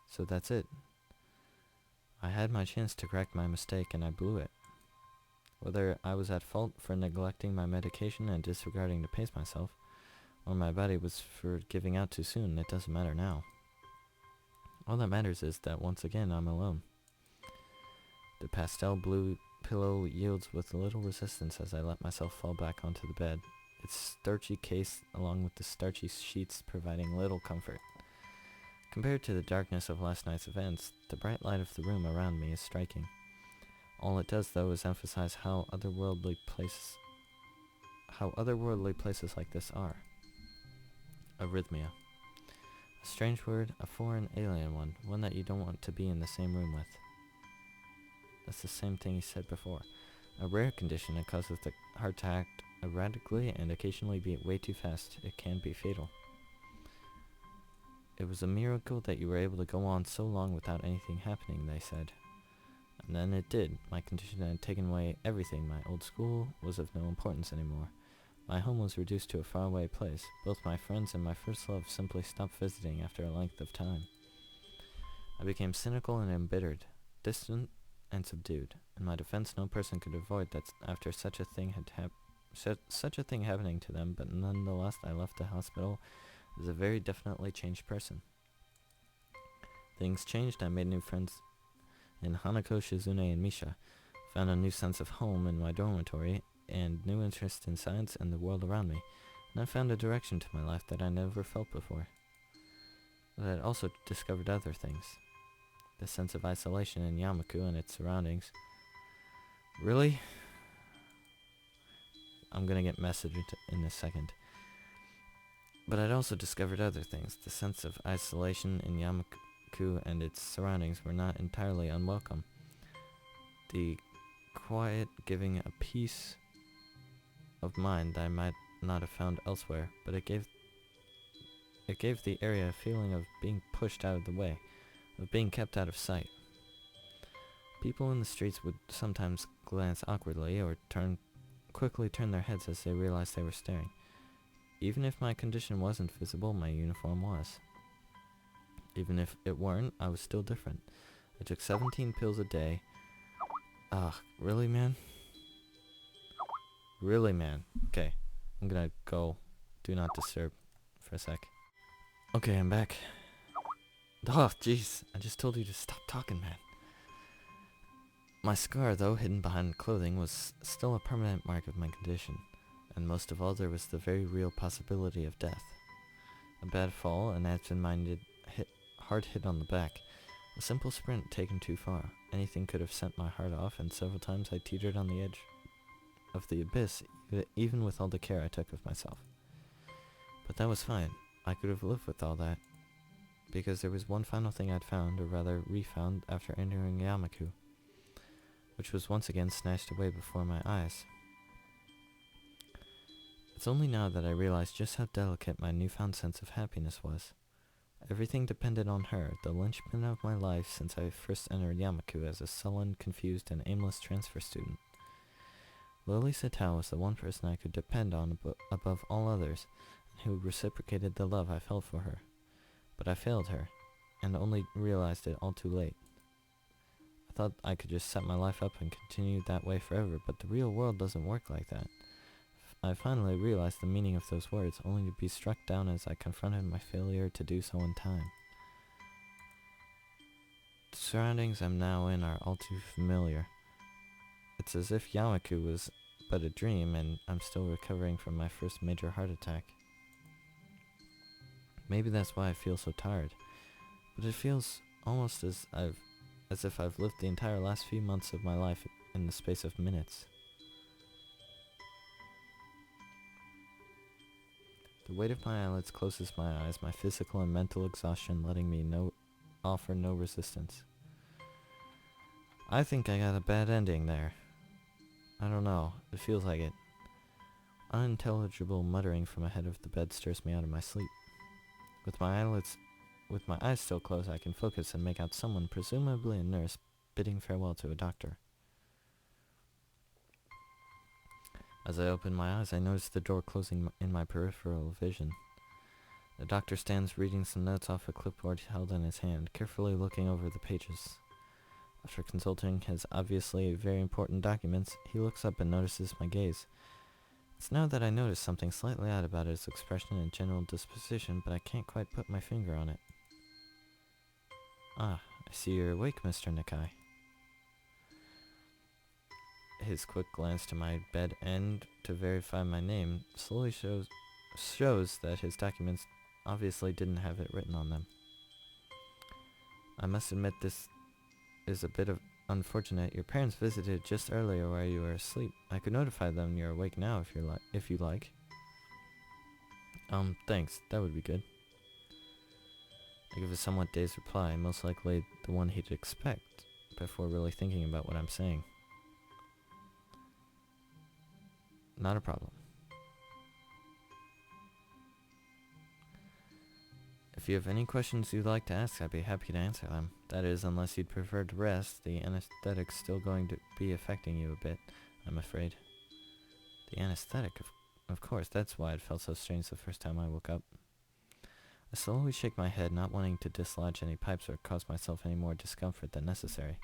So that's it. I had my chance to correct my mistake and I blew it. Whether I was at fault for neglecting my medication and disregarding to pace myself, or my body was for giving out too soon, it doesn't matter now. All that matters is that once again I'm alone. The pastel blue pillow yields with little resistance as I let myself fall back onto the bed, its starchy case along with the starchy sheets providing little comfort. Compared to the darkness of last night's events, the bright light of the room around me is striking. All it does, though, is emphasize how otherworldly places like this are. Arrhythmia. A strange word, a foreign alien one that you don't want to be in the same room with. That's the same thing he said before. A rare condition that causes the heart to act erratically and occasionally beat way too fast. It can be fatal. It was a miracle that you were able to go on so long without anything happening, they said. And then it did. My condition had taken away everything. My old school was of no importance anymore. My home was reduced to a faraway place. Both my friends and my first love simply stopped visiting after a length of time. I became cynical and embittered, distant and subdued. In my defense, no person could avoid that after such a thing happening to them, but nonetheless I left the hospital as a very definitely changed person. Things changed. I made new friends in Hanako, Shizune, and Misha, found a new sense of home in my dormitory, and new interest in science and the world around me, and I found a direction to my life that I never felt before. But I had also discovered other things. The sense of isolation in Yamaku and its surroundings. Really? I'm gonna get messaged in a second. But I'd also discovered other things. The sense of isolation in Yamaku and its surroundings were not entirely unwelcome. The quiet giving a peace of mind that I might not have found elsewhere, but it gave the area a feeling of being pushed out of the way, of being kept out of sight. People in the streets would sometimes glance awkwardly or quickly turn their heads as they realized they were staring. Even if my condition wasn't visible, my uniform was. Even if it weren't, I was still different. I took 17 pills a day. Ugh, really, man? Really, man? Okay, I'm gonna go do not disturb for a sec. Okay, I'm back. Oh, jeez, I just told you to stop talking, man. My scar, though hidden behind clothing, was still a permanent mark of my condition. And most of all, there was the very real possibility of death. A bad fall, an absent-minded hard hit on the back, a simple sprint taken too far. Anything could have sent my heart off, and several times I teetered on the edge of the abyss, even with all the care I took of myself. But that was fine. I could have lived with all that, because there was one final thing I'd found, or rather refound, after entering Yamaku, which was once again snatched away before my eyes. It's only now that I realize just how delicate my newfound sense of happiness was. Everything depended on her, the linchpin of my life since I first entered Yamaku as a sullen, confused, and aimless transfer student. Lilly Satao was the one person I could depend on above all others, and who reciprocated the love I felt for her. But I failed her, and only realized it all too late. I thought I could just set my life up and continue that way forever, but the real world doesn't work like that. I finally realized the meaning of those words, only to be struck down as I confronted my failure to do so in time. The surroundings I'm now in are all too familiar. It's as if Yamaku was but a dream, and I'm still recovering from my first major heart attack. Maybe that's why I feel so tired, but it feels almost as if I've lived the entire last few months of my life in the space of minutes. The weight of my eyelids closes my eyes, my physical and mental exhaustion letting me offer no resistance. I think I got a bad ending there. I don't know, it feels like it. Unintelligible muttering from ahead of the bed stirs me out of my sleep. With my eyes still closed, I can focus and make out someone, presumably a nurse, bidding farewell to a doctor. As I open my eyes, I notice the door closing in my peripheral vision. The doctor stands reading some notes off a clipboard held in his hand, carefully looking over the pages. After consulting his obviously very important documents, he looks up and notices my gaze. It's now that I notice something slightly odd about his expression and general disposition, but I can't quite put my finger on it. Ah, I see you're awake, Mr. Nakai. His quick glance to my bed and to verify my name slowly shows that his documents obviously didn't have it written on them. I must admit this is a bit unfortunate. Your parents visited just earlier while you were asleep. I could notify them you're awake now if you like. Thanks. That would be good. I give a somewhat dazed reply, most likely the one he'd expect, before really thinking about what I'm saying. Not a problem. If you have any questions you'd like to ask, I'd be happy to answer them. That is, unless you'd prefer to rest. The anesthetic's still going to be affecting you a bit, I'm afraid. The anesthetic, of course, that's why it felt so strange the first time I woke up. I slowly shake my head, not wanting to dislodge any pipes or cause myself any more discomfort than necessary.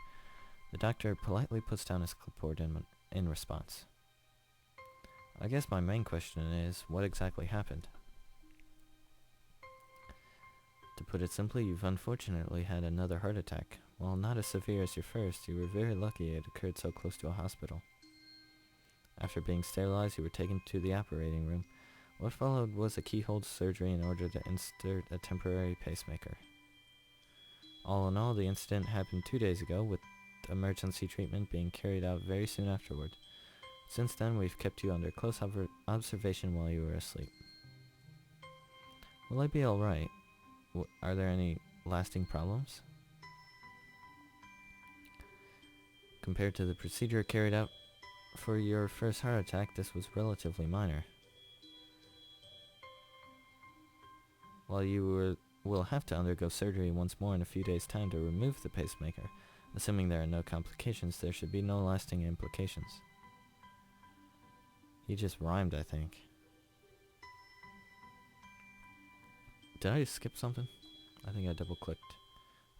The doctor politely puts down his clipboard in response. I guess my main question is, what exactly happened? To put it simply, you've unfortunately had another heart attack. While not as severe as your first, you were very lucky it occurred so close to a hospital. After being sterilized, you were taken to the operating room, What followed was a keyhole surgery in order to insert a temporary pacemaker. All in all, the incident happened 2 days ago, with emergency treatment being carried out very soon afterward. Since then, we've kept you under close observation while you were asleep. Will I be alright? Are there any lasting problems? Compared to the procedure carried out for your first heart attack, this was relatively minor. While you will have to undergo surgery once more in a few days' time to remove the pacemaker, assuming there are no complications, there should be no lasting implications. He just rhymed, I think. Did I skip something? I think I double-clicked.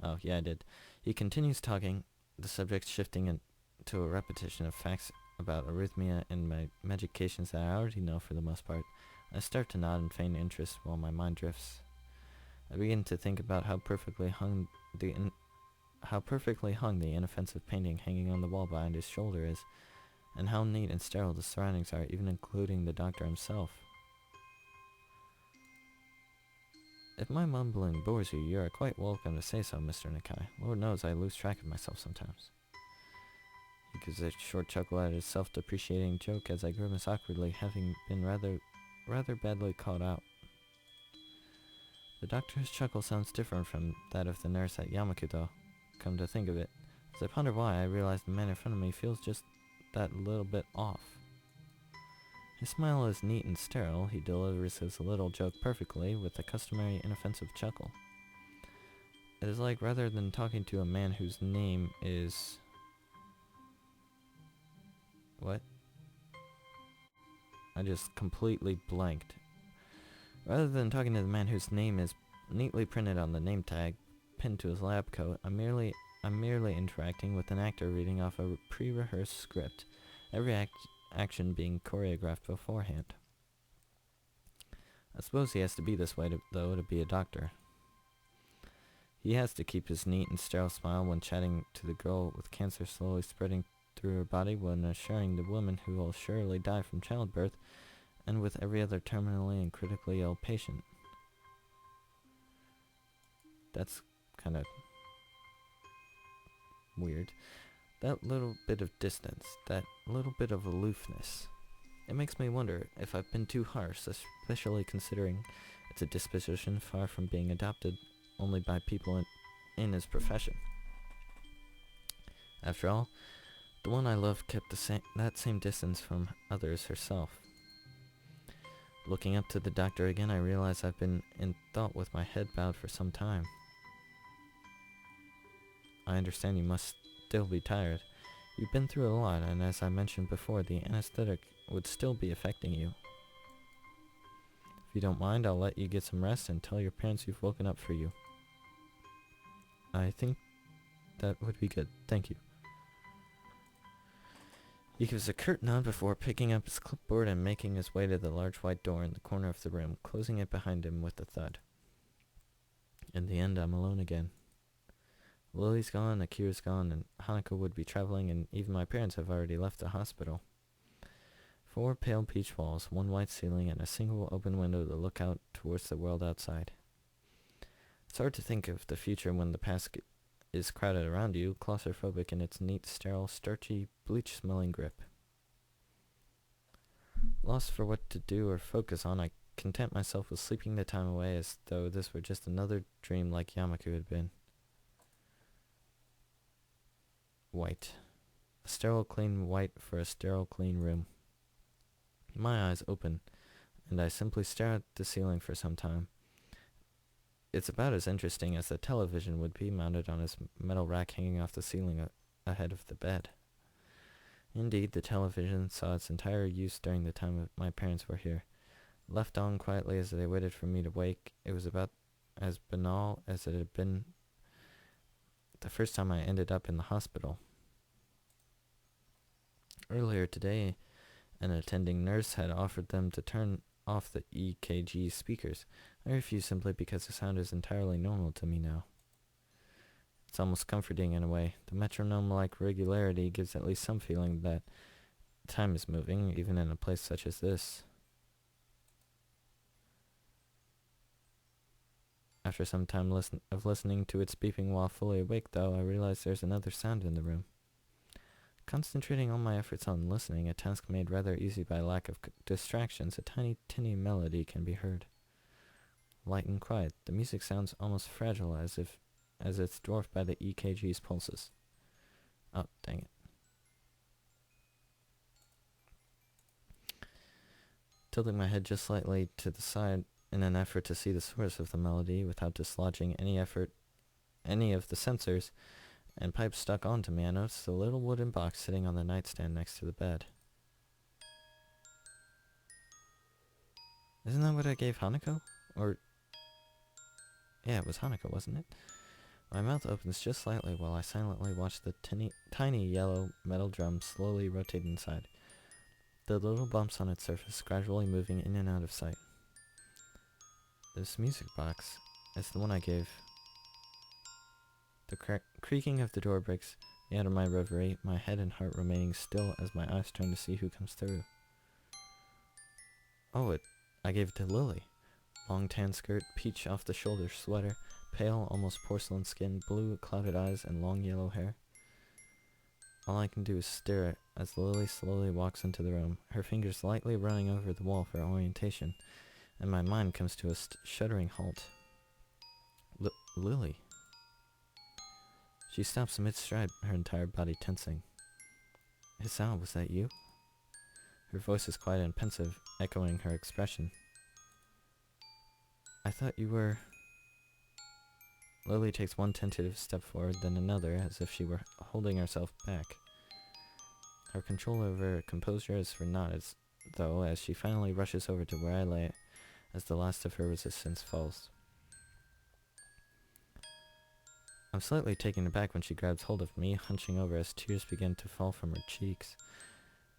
Oh, yeah, I did. He continues talking, the subject shifting into a repetition of facts about arrhythmia and my medications that I already know for the most part. I start to nod and feign interest while my mind drifts. I begin to think about how perfectly hung the inoffensive painting hanging on the wall behind his shoulder is, and how neat and sterile the surroundings are, even including the doctor himself. If my mumbling bores you, you are quite welcome to say so, Mr. Nakai. Lord knows I lose track of myself sometimes. He gives a short chuckle at his self-depreciating joke as I grimace awkwardly, having been rather badly caught out. The doctor's chuckle sounds different from that of the nurse at Yamaku, though. Come to think of it, as I ponder why, I realize the man in front of me feels just that little bit off. His smile is neat and sterile. He delivers his little joke perfectly with the customary inoffensive chuckle. It is like, rather than talking to a man whose name is... What? I just completely blanked. Rather than talking to the man whose name is neatly printed on the name tag, pinned to his lab coat, I'm merely interacting with an actor reading off a pre-rehearsed script, every action being choreographed beforehand. I suppose he has to be this way, though, to be a doctor. He has to keep his neat and sterile smile when chatting to the girl with cancer slowly spreading through her body, when assuring the woman who will surely die from childbirth, and with every other terminally and critically ill patient. That's kind of weird. That little bit of distance, that little bit of aloofness. It makes me wonder if I've been too harsh, especially considering it's a disposition far from being adopted only by people in his profession. After all, the one I love kept that same distance from others herself. Looking up to the doctor again, I realize I've been in thought with my head bowed for some time. I understand you must still be tired. You've been through a lot, and as I mentioned before, the anesthetic would still be affecting you. If you don't mind, I'll let you get some rest and tell your parents you've woken up for you. I think that would be good. Thank you. He gives a curt nod before picking up his clipboard and making his way to the large white door in the corner of the room, closing it behind him with a thud. In the end, I'm alone again. Lily's gone, Akira's gone, and Hanako would be traveling, and even my parents have already left the hospital. 4 pale peach walls, 1 white ceiling, and a single open window to look out towards the world outside. It's hard to think of the future when the past is crowded around you, claustrophobic in its neat, sterile, starchy, bleach-smelling grip. Lost for what to do or focus on, I content myself with sleeping the time away as though this were just another dream like Yamaku had been. White. A sterile, clean white for a sterile, clean room. My eyes open, and I simply stare at the ceiling for some time. It's about as interesting as the television would be mounted on its metal rack hanging off the ceiling ahead of the bed. Indeed, the television saw its entire use during the time my parents were here. Left on quietly as they waited for me to wake, it was about as banal as it had been the first time I ended up in the hospital. Earlier today, an attending nurse had offered them to turn off the EKG speakers. I refused simply because the sound is entirely normal to me now. It's almost comforting in a way. The metronome-like regularity gives at least some feeling that time is moving, even in a place such as this. After some time of listening to its beeping while fully awake, though, I realize there's another sound in the room. Concentrating all my efforts on listening, a task made rather easy by lack of distractions, a tiny, tinny melody can be heard. Light and quiet, the music sounds almost fragile, as it's dwarfed by the EKG's pulses. Oh, dang it. Tilting my head just slightly to the side in an effort to see the source of the melody without dislodging any of the sensors and pipes stuck onto me, I noticed the little wooden box sitting on the nightstand next to the bed. Isn't that what I gave Hanako? Yeah, it was Hanako, wasn't it? My mouth opens just slightly while I silently watch the tiny yellow metal drum slowly rotate inside, the little bumps on its surface gradually moving in and out of sight. This music box is the one I gave. The creaking of the door breaks me out of my reverie, my head and heart remaining still as my eyes turn to see who comes through. Oh, I gave it to Lilly. Long tan skirt, peach off-the-shoulder sweater, pale, almost porcelain skin, blue, clouded eyes, and long yellow hair. All I can do is stare as Lilly slowly walks into the room, her fingers lightly running over the wall for orientation, and my mind comes to a shuddering halt. Lilly. She stops mid-stride, her entire body tensing. Hisao, was that you? Her voice is quiet and pensive, echoing her expression. I thought you were... Lilly takes one tentative step forward, then another, as if she were holding herself back. Her control over her composure is for naught, though, as she finally rushes over to where I lay as the last of her resistance falls. I'm slightly taken aback when she grabs hold of me, hunching over as tears begin to fall from her cheeks.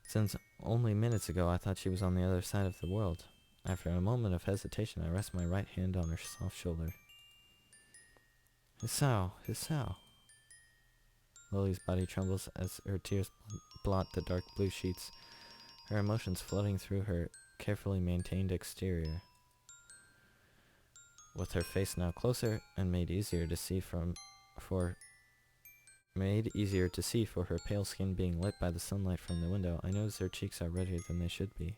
Since only minutes ago I thought she was on the other side of the world. After a moment of hesitation, I rest my right hand on her soft shoulder. Hisao. Lily's body trembles as her tears blot the dark blue sheets, her emotions flooding through her carefully maintained exterior. With her face now closer and made easier to see for her pale skin being lit by the sunlight from the window, I notice her cheeks are redder than they should be.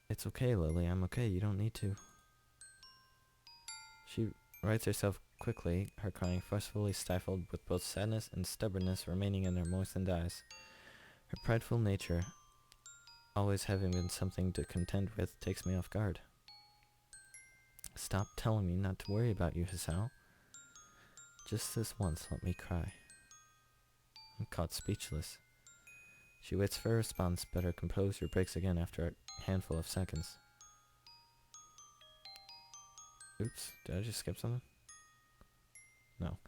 It's okay, Lilly, I'm okay, you don't need to. She rights herself quickly, her crying forcefully stifled with both sadness and stubbornness remaining in her moistened eyes. Her prideful nature, always having been something to contend with, takes me off guard. Stop telling me not to worry about you, Hisao. Just this once, let me cry. I'm caught speechless. She waits for a response, but her composure breaks again after a handful of seconds. Oops, did I just skip something? No.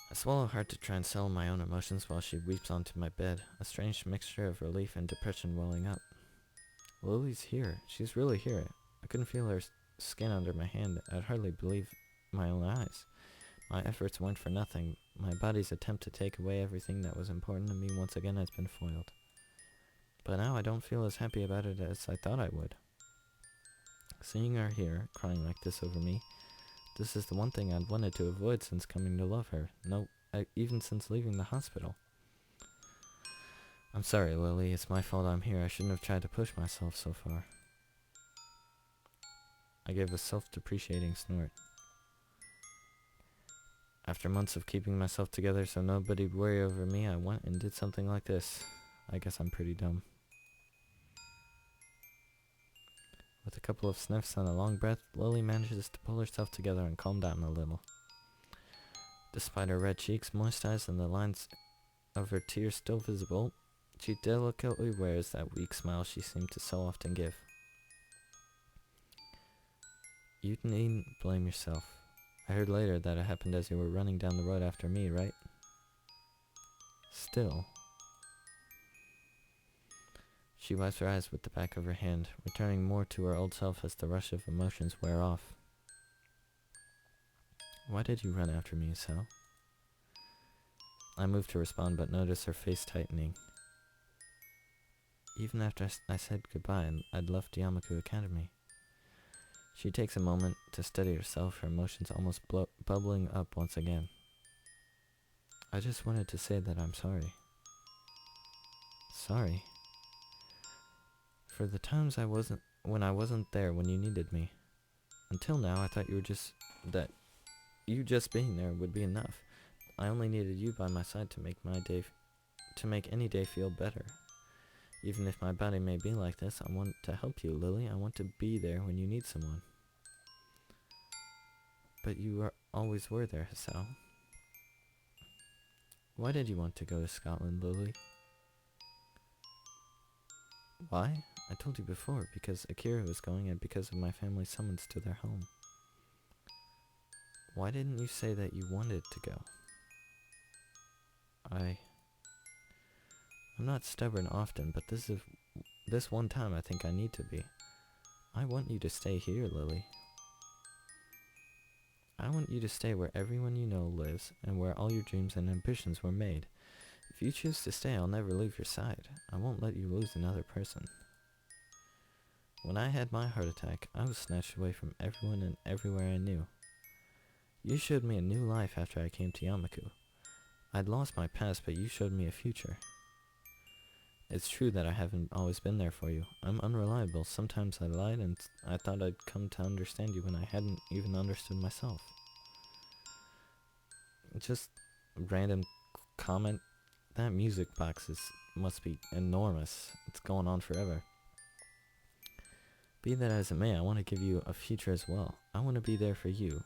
I swallow hard to try and settle my own emotions while she weeps onto my bed, a strange mixture of relief and depression welling up. Lily's here. She's really here. I couldn't feel her skin under my hand. I'd hardly believe my own eyes. My efforts weren't for nothing. My body's attempt to take away everything that was important to me once again has been foiled. But now I don't feel as happy about it as I thought I would. Seeing her here, crying like this over me, this is the one thing I'd wanted to avoid since coming to love her. No, even since leaving the hospital. I'm sorry, Lilly. It's my fault I'm here. I shouldn't have tried to push myself so far. I gave a self-depreciating snort. After months of keeping myself together so nobody'd worry over me, I went and did something like this. I guess I'm pretty dumb. With a couple of sniffs and a long breath, Lilly manages to pull herself together and calm down a little. Despite her red cheeks, moist eyes, and the lines of her tears still visible, she delicately wears that weak smile she seemed to so often give. You needn't blame yourself. I heard later that it happened as you were running down the road after me, right? Still. She wipes her eyes with the back of her hand, returning more to her old self as the rush of emotions wear off. Why did you run after me, Hisao? I move to respond, but notice her face tightening. Even after I said goodbye, I'd left Yamaku Academy. She takes a moment to steady herself, her emotions almost bubbling up once again. I just wanted to say that I'm sorry. Sorry? For the times when I wasn't there when you needed me. Until now, I thought that you just being there would be enough. I only needed you by my side to make any day feel better. Even if my body may be like this, I want to help you, Lily. I want to be there when you need someone. But you always were there, Hisao. Why did you want to go to Scotland, Lily? Why? I told you before, because Akira was going and because of my family's summons to their home. Why didn't you say that you wanted to go? I'm not stubborn often, but this one time I think I need to be. I want you to stay here, Lily. I want you to stay where everyone you know lives, and where all your dreams and ambitions were made. If you choose to stay, I'll never leave your side. I won't let you lose another person. When I had my heart attack, I was snatched away from everyone and everywhere I knew. You showed me a new life after I came to Yamaku. I'd lost my past, but you showed me a future. It's true that I haven't always been there for you. I'm unreliable. Sometimes I lied, and I thought I'd come to understand you when I hadn't even understood myself. Just random comment. That music box must be enormous. It's going on forever. Be that as it may, I want to give you a future as well. I want to be there for you.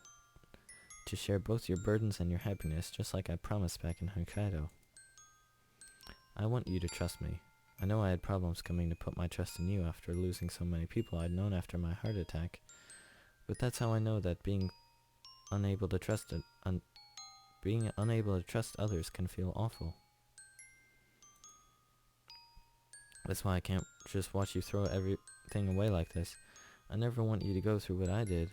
To share both your burdens and your happiness, just like I promised back in Hokkaido. I want you to trust me. I know I had problems coming to put my trust in you after losing so many people I'd known after my heart attack, but that's how I know that being unable to trust others can feel awful. That's why I can't just watch you throw everything away like this. I never want you to go through what I did.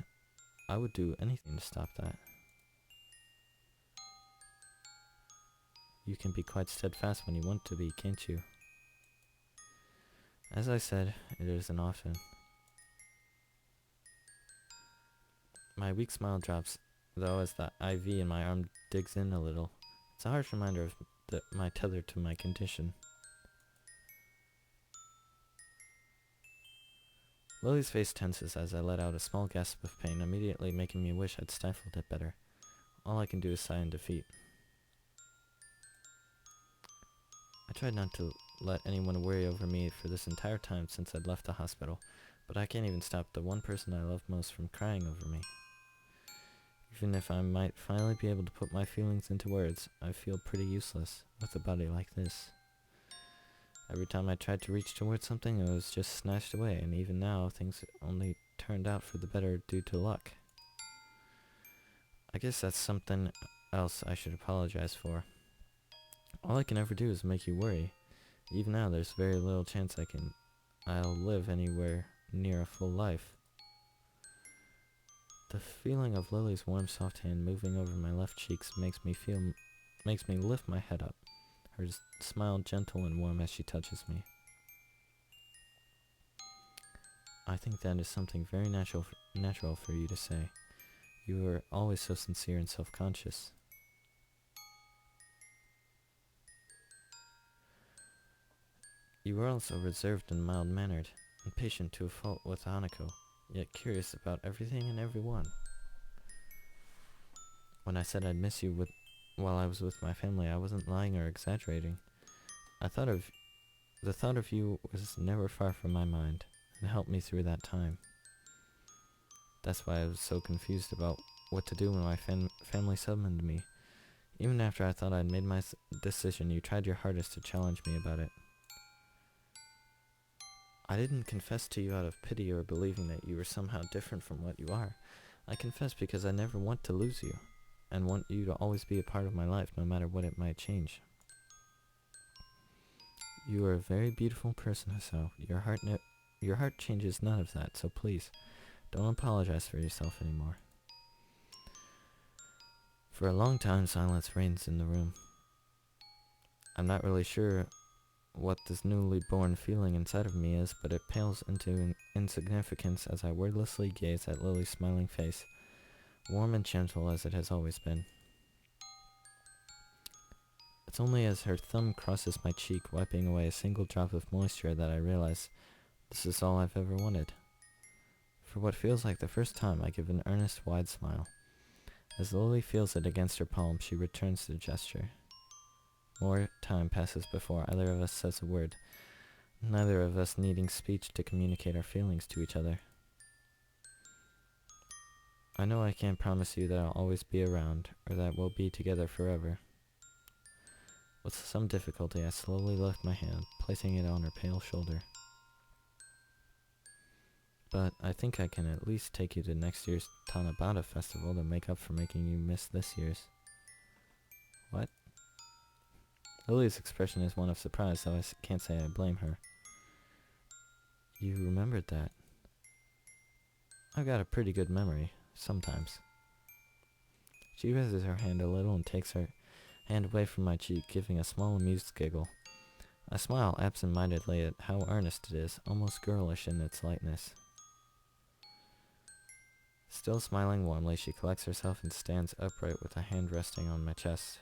I would do anything to stop that. You can be quite steadfast when you want to be, can't you? As I said, it isn't often. My weak smile drops, though, as the IV in my arm digs in a little. It's a harsh reminder of my tether to my condition. Lily's face tenses as I let out a small gasp of pain, immediately making me wish I'd stifled it better. All I can do is sigh in defeat. I tried not to let anyone worry over me for this entire time since I'd left the hospital, but I can't even stop the one person I love most from crying over me. Even if I might finally be able to put my feelings into words, I feel pretty useless with a body like this. Every time I tried to reach towards something, it was just snatched away, and even now, things only turned out for the better due to luck. I guess that's something else I should apologize for. All I can ever do is make you worry. Even now, there's very little chance I'll live anywhere near a full life. The feeling of Lily's warm, soft hand moving over my left cheeks makes me lift my head up. Her smile gentle and warm as she touches me. I think that is something very natural for you to say. You are always so sincere and self-conscious. You were also reserved and mild-mannered, and patient to a fault with Hanako, yet curious about everything and everyone. When I said I'd miss you while I was with my family, I wasn't lying or exaggerating. The thought of you was never far from my mind, and helped me through that time. That's why I was so confused about what to do when my family summoned me. Even after I thought I'd made my decision, you tried your hardest to challenge me about it. I didn't confess to you out of pity or believing that you were somehow different from what you are. I confessed because I never want to lose you, and want you to always be a part of my life, no matter what it might change. You are a very beautiful person, Hisao. Your heart changes none of that, so please, don't apologize for yourself anymore. For a long time, silence reigns in the room. I'm not really sure what this newly born feeling inside of me is, but it pales into insignificance as I wordlessly gaze at Lily's smiling face, warm and gentle as it has always been. It's only as her thumb crosses my cheek, wiping away a single drop of moisture, that I realize this is all I've ever wanted. For what feels like the first time, I give an earnest, wide smile. As Lily feels it against her palm, she returns the gesture. More time passes before either of us says a word, neither of us needing speech to communicate our feelings to each other. I know I can't promise you that I'll always be around, or that we'll be together forever. With some difficulty, I slowly lift my hand, placing it on her pale shoulder. But I think I can at least take you to next year's Tanabata festival to make up for making you miss this year's. What? Lily's expression is one of surprise, though I can't say I blame her. You remembered that. I've got a pretty good memory, sometimes. She raises her hand a little and takes her hand away from my cheek, giving a small amused giggle. I smile absent-mindedly at how earnest it is, almost girlish in its lightness. Still smiling warmly, she collects herself and stands upright with a hand resting on my chest.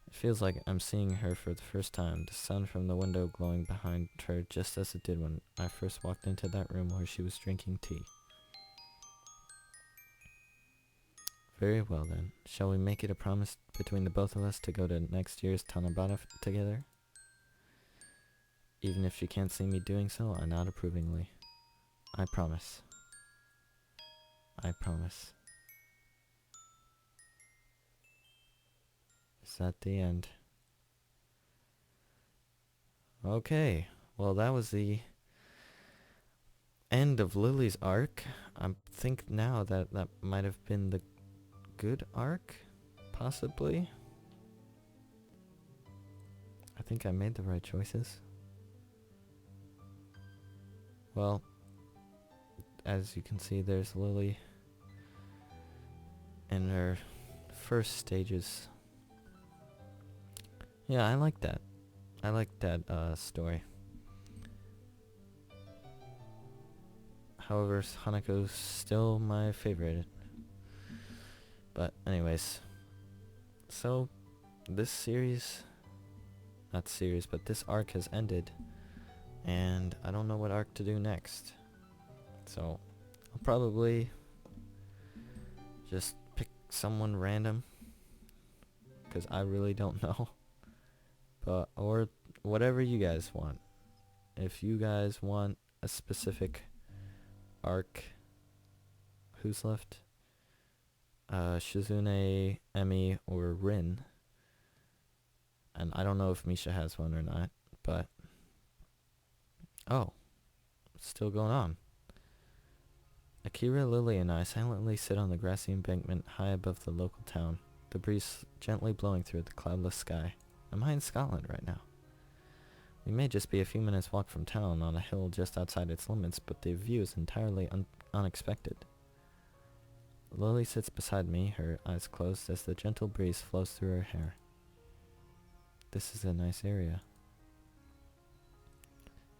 It feels like I'm seeing her for the first time, the sun from the window glowing behind her just as it did when I first walked into that room where she was drinking tea. Very well then, shall we make it a promise between the both of us to go to next year's Tanabata together? Even if she can't see me doing so, I nod approvingly. I promise. I promise. Is that the end? Okay, well that was the end of Lily's arc. I think now that might have been the good arc, possibly. I think I made the right choices. Well, as you can see, there's Lily in her first stages. Yeah, I like that. I like that story. However, Hanako's still my favorite. But anyways, so this arc has ended, and I don't know what arc to do next. So I'll probably just pick someone random, because I really don't know. Or whatever you guys want. If you guys want a specific arc, who's left? Shizune, Emi, or Rin. And I don't know if Misha has one or not, but... Oh, it's still going on. Akira, Lily, and I silently sit on the grassy embankment high above the local town, the breeze gently blowing through the cloudless sky. Am I in Scotland right now? We may just be a few minutes' walk from town on a hill just outside its limits, but the view is entirely unexpected. Lily sits beside me, her eyes closed as the gentle breeze flows through her hair. This is a nice area.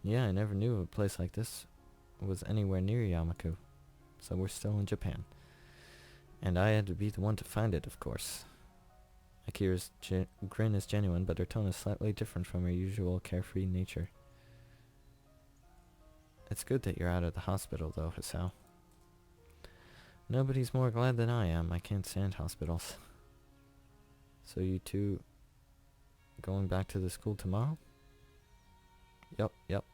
Yeah, I never knew a place like this was anywhere near Yamaku, so we're still in Japan. And I had to be the one to find it, of course. Akira's grin is genuine, but her tone is slightly different from her usual carefree nature. It's good that you're out of the hospital, though, Hisao. Nobody's more glad than I am. I can't stand hospitals. So you two going back to the school tomorrow? Yep.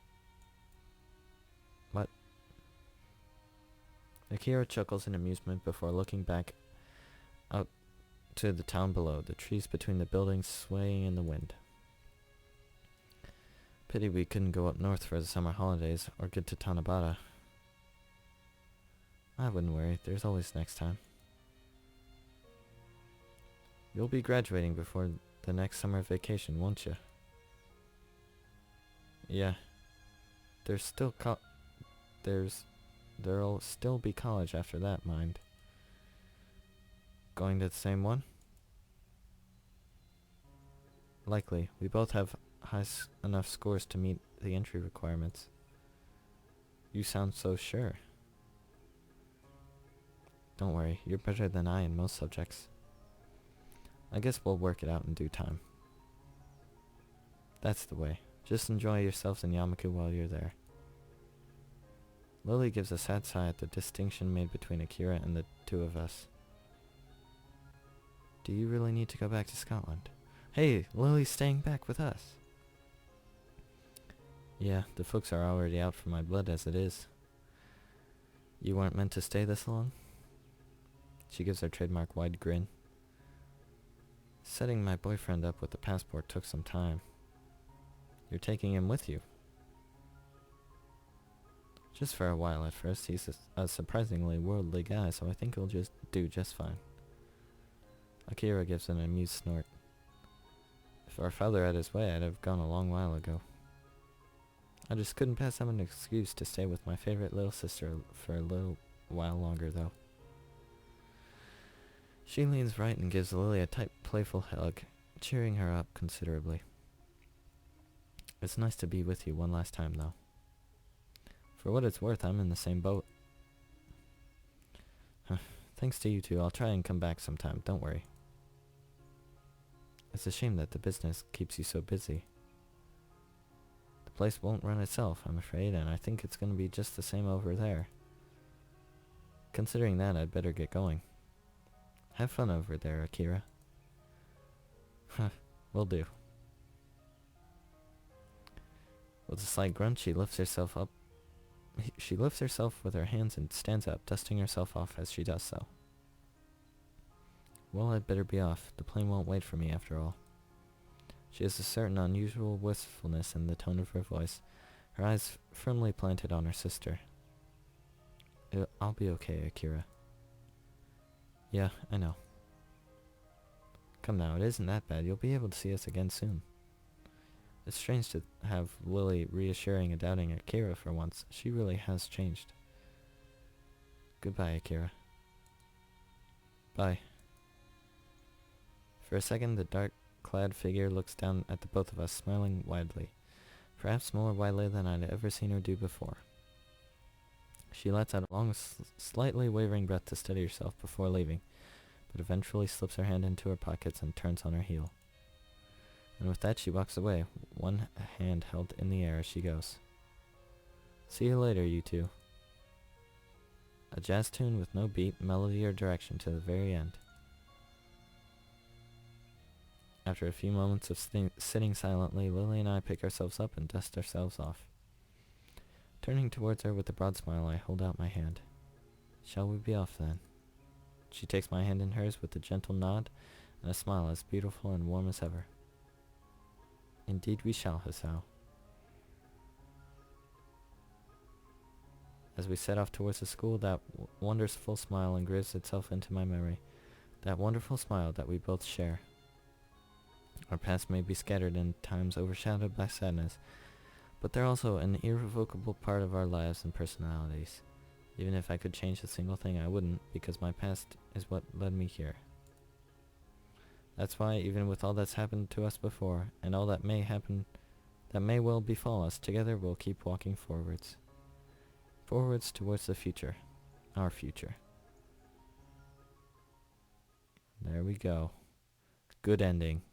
What? Akira chuckles in amusement before looking back out to the town below, the trees between the buildings swaying in the wind. Pity we couldn't go up north for the summer holidays, or get to Tanabata. I wouldn't worry, there's always next time. You'll be graduating before the next summer vacation, won't you? Yeah. There'll still be college after that, mind. Going to the same one? Likely. We both have enough scores to meet the entry requirements. You sound so sure. Don't worry, you're better than I in most subjects. I guess we'll work it out in due time. That's the way. Just enjoy yourselves in Yamaku while you're there. Lilly gives a sad sigh at the distinction made between Akira and the two of us. Do you really need to go back to Scotland? Hey, Lily's staying back with us. Yeah, the folks are already out for my blood as it is. You weren't meant to stay this long? She gives her trademark wide grin. Setting my boyfriend up with the passport took some time. You're taking him with you? Just for a while at first. He's a surprisingly worldly guy, so I think he'll just do just fine. Akira gives an amused snort. If our father had his way, I'd have gone a long while ago. I just couldn't pass up an excuse to stay with my favorite little sister for a little while longer, though. She leans right and gives Lily a tight, playful hug, cheering her up considerably. It's nice to be with you one last time, though. For what it's worth, I'm in the same boat. Thanks to you two, I'll try and come back sometime, don't worry. It's a shame that the business keeps you so busy. The place won't run itself, I'm afraid, and I think it's going to be just the same over there. Considering that, I'd better get going. Have fun over there, Akira. Will do. With a slight grunt, she lifts herself up. She lifts herself with her hands and stands up, dusting herself off as she does so. Well, I'd better be off. The plane won't wait for me after all. She has a certain unusual wistfulness in the tone of her voice, her eyes firmly planted on her sister. I'll be okay, Akira. Yeah, I know. Come now, it isn't that bad. You'll be able to see us again soon. It's strange to have Lily reassuring and doubting Akira for once. She really has changed. Goodbye, Akira. Bye. For a second, the dark-clad figure looks down at the both of us, smiling widely. Perhaps more widely than I'd ever seen her do before. She lets out a long, slightly wavering breath to steady herself before leaving, but eventually slips her hand into her pockets and turns on her heel. And with that, she walks away, one hand held in the air as she goes. See you later, you two. A jazz tune with no beat, melody, or direction to the very end. After a few moments of sitting silently, Lily and I pick ourselves up and dust ourselves off. Turning towards her with a broad smile, I hold out my hand. Shall we be off then? She takes my hand in hers with a gentle nod and a smile as beautiful and warm as ever. Indeed we shall, Hisao. As we set off towards the school, that wonderful smile engraves itself into my memory. That wonderful smile that we both share. Our paths may be scattered and times overshadowed by sadness, but they're also an irrevocable part of our lives and personalities. Even if I could change a single thing, I wouldn't, because my past is what led me here. That's why, even with all that's happened to us before, and all that may happen, that may well befall us, together we'll keep walking forwards. Forwards towards the future. Our future. There we go. Good ending.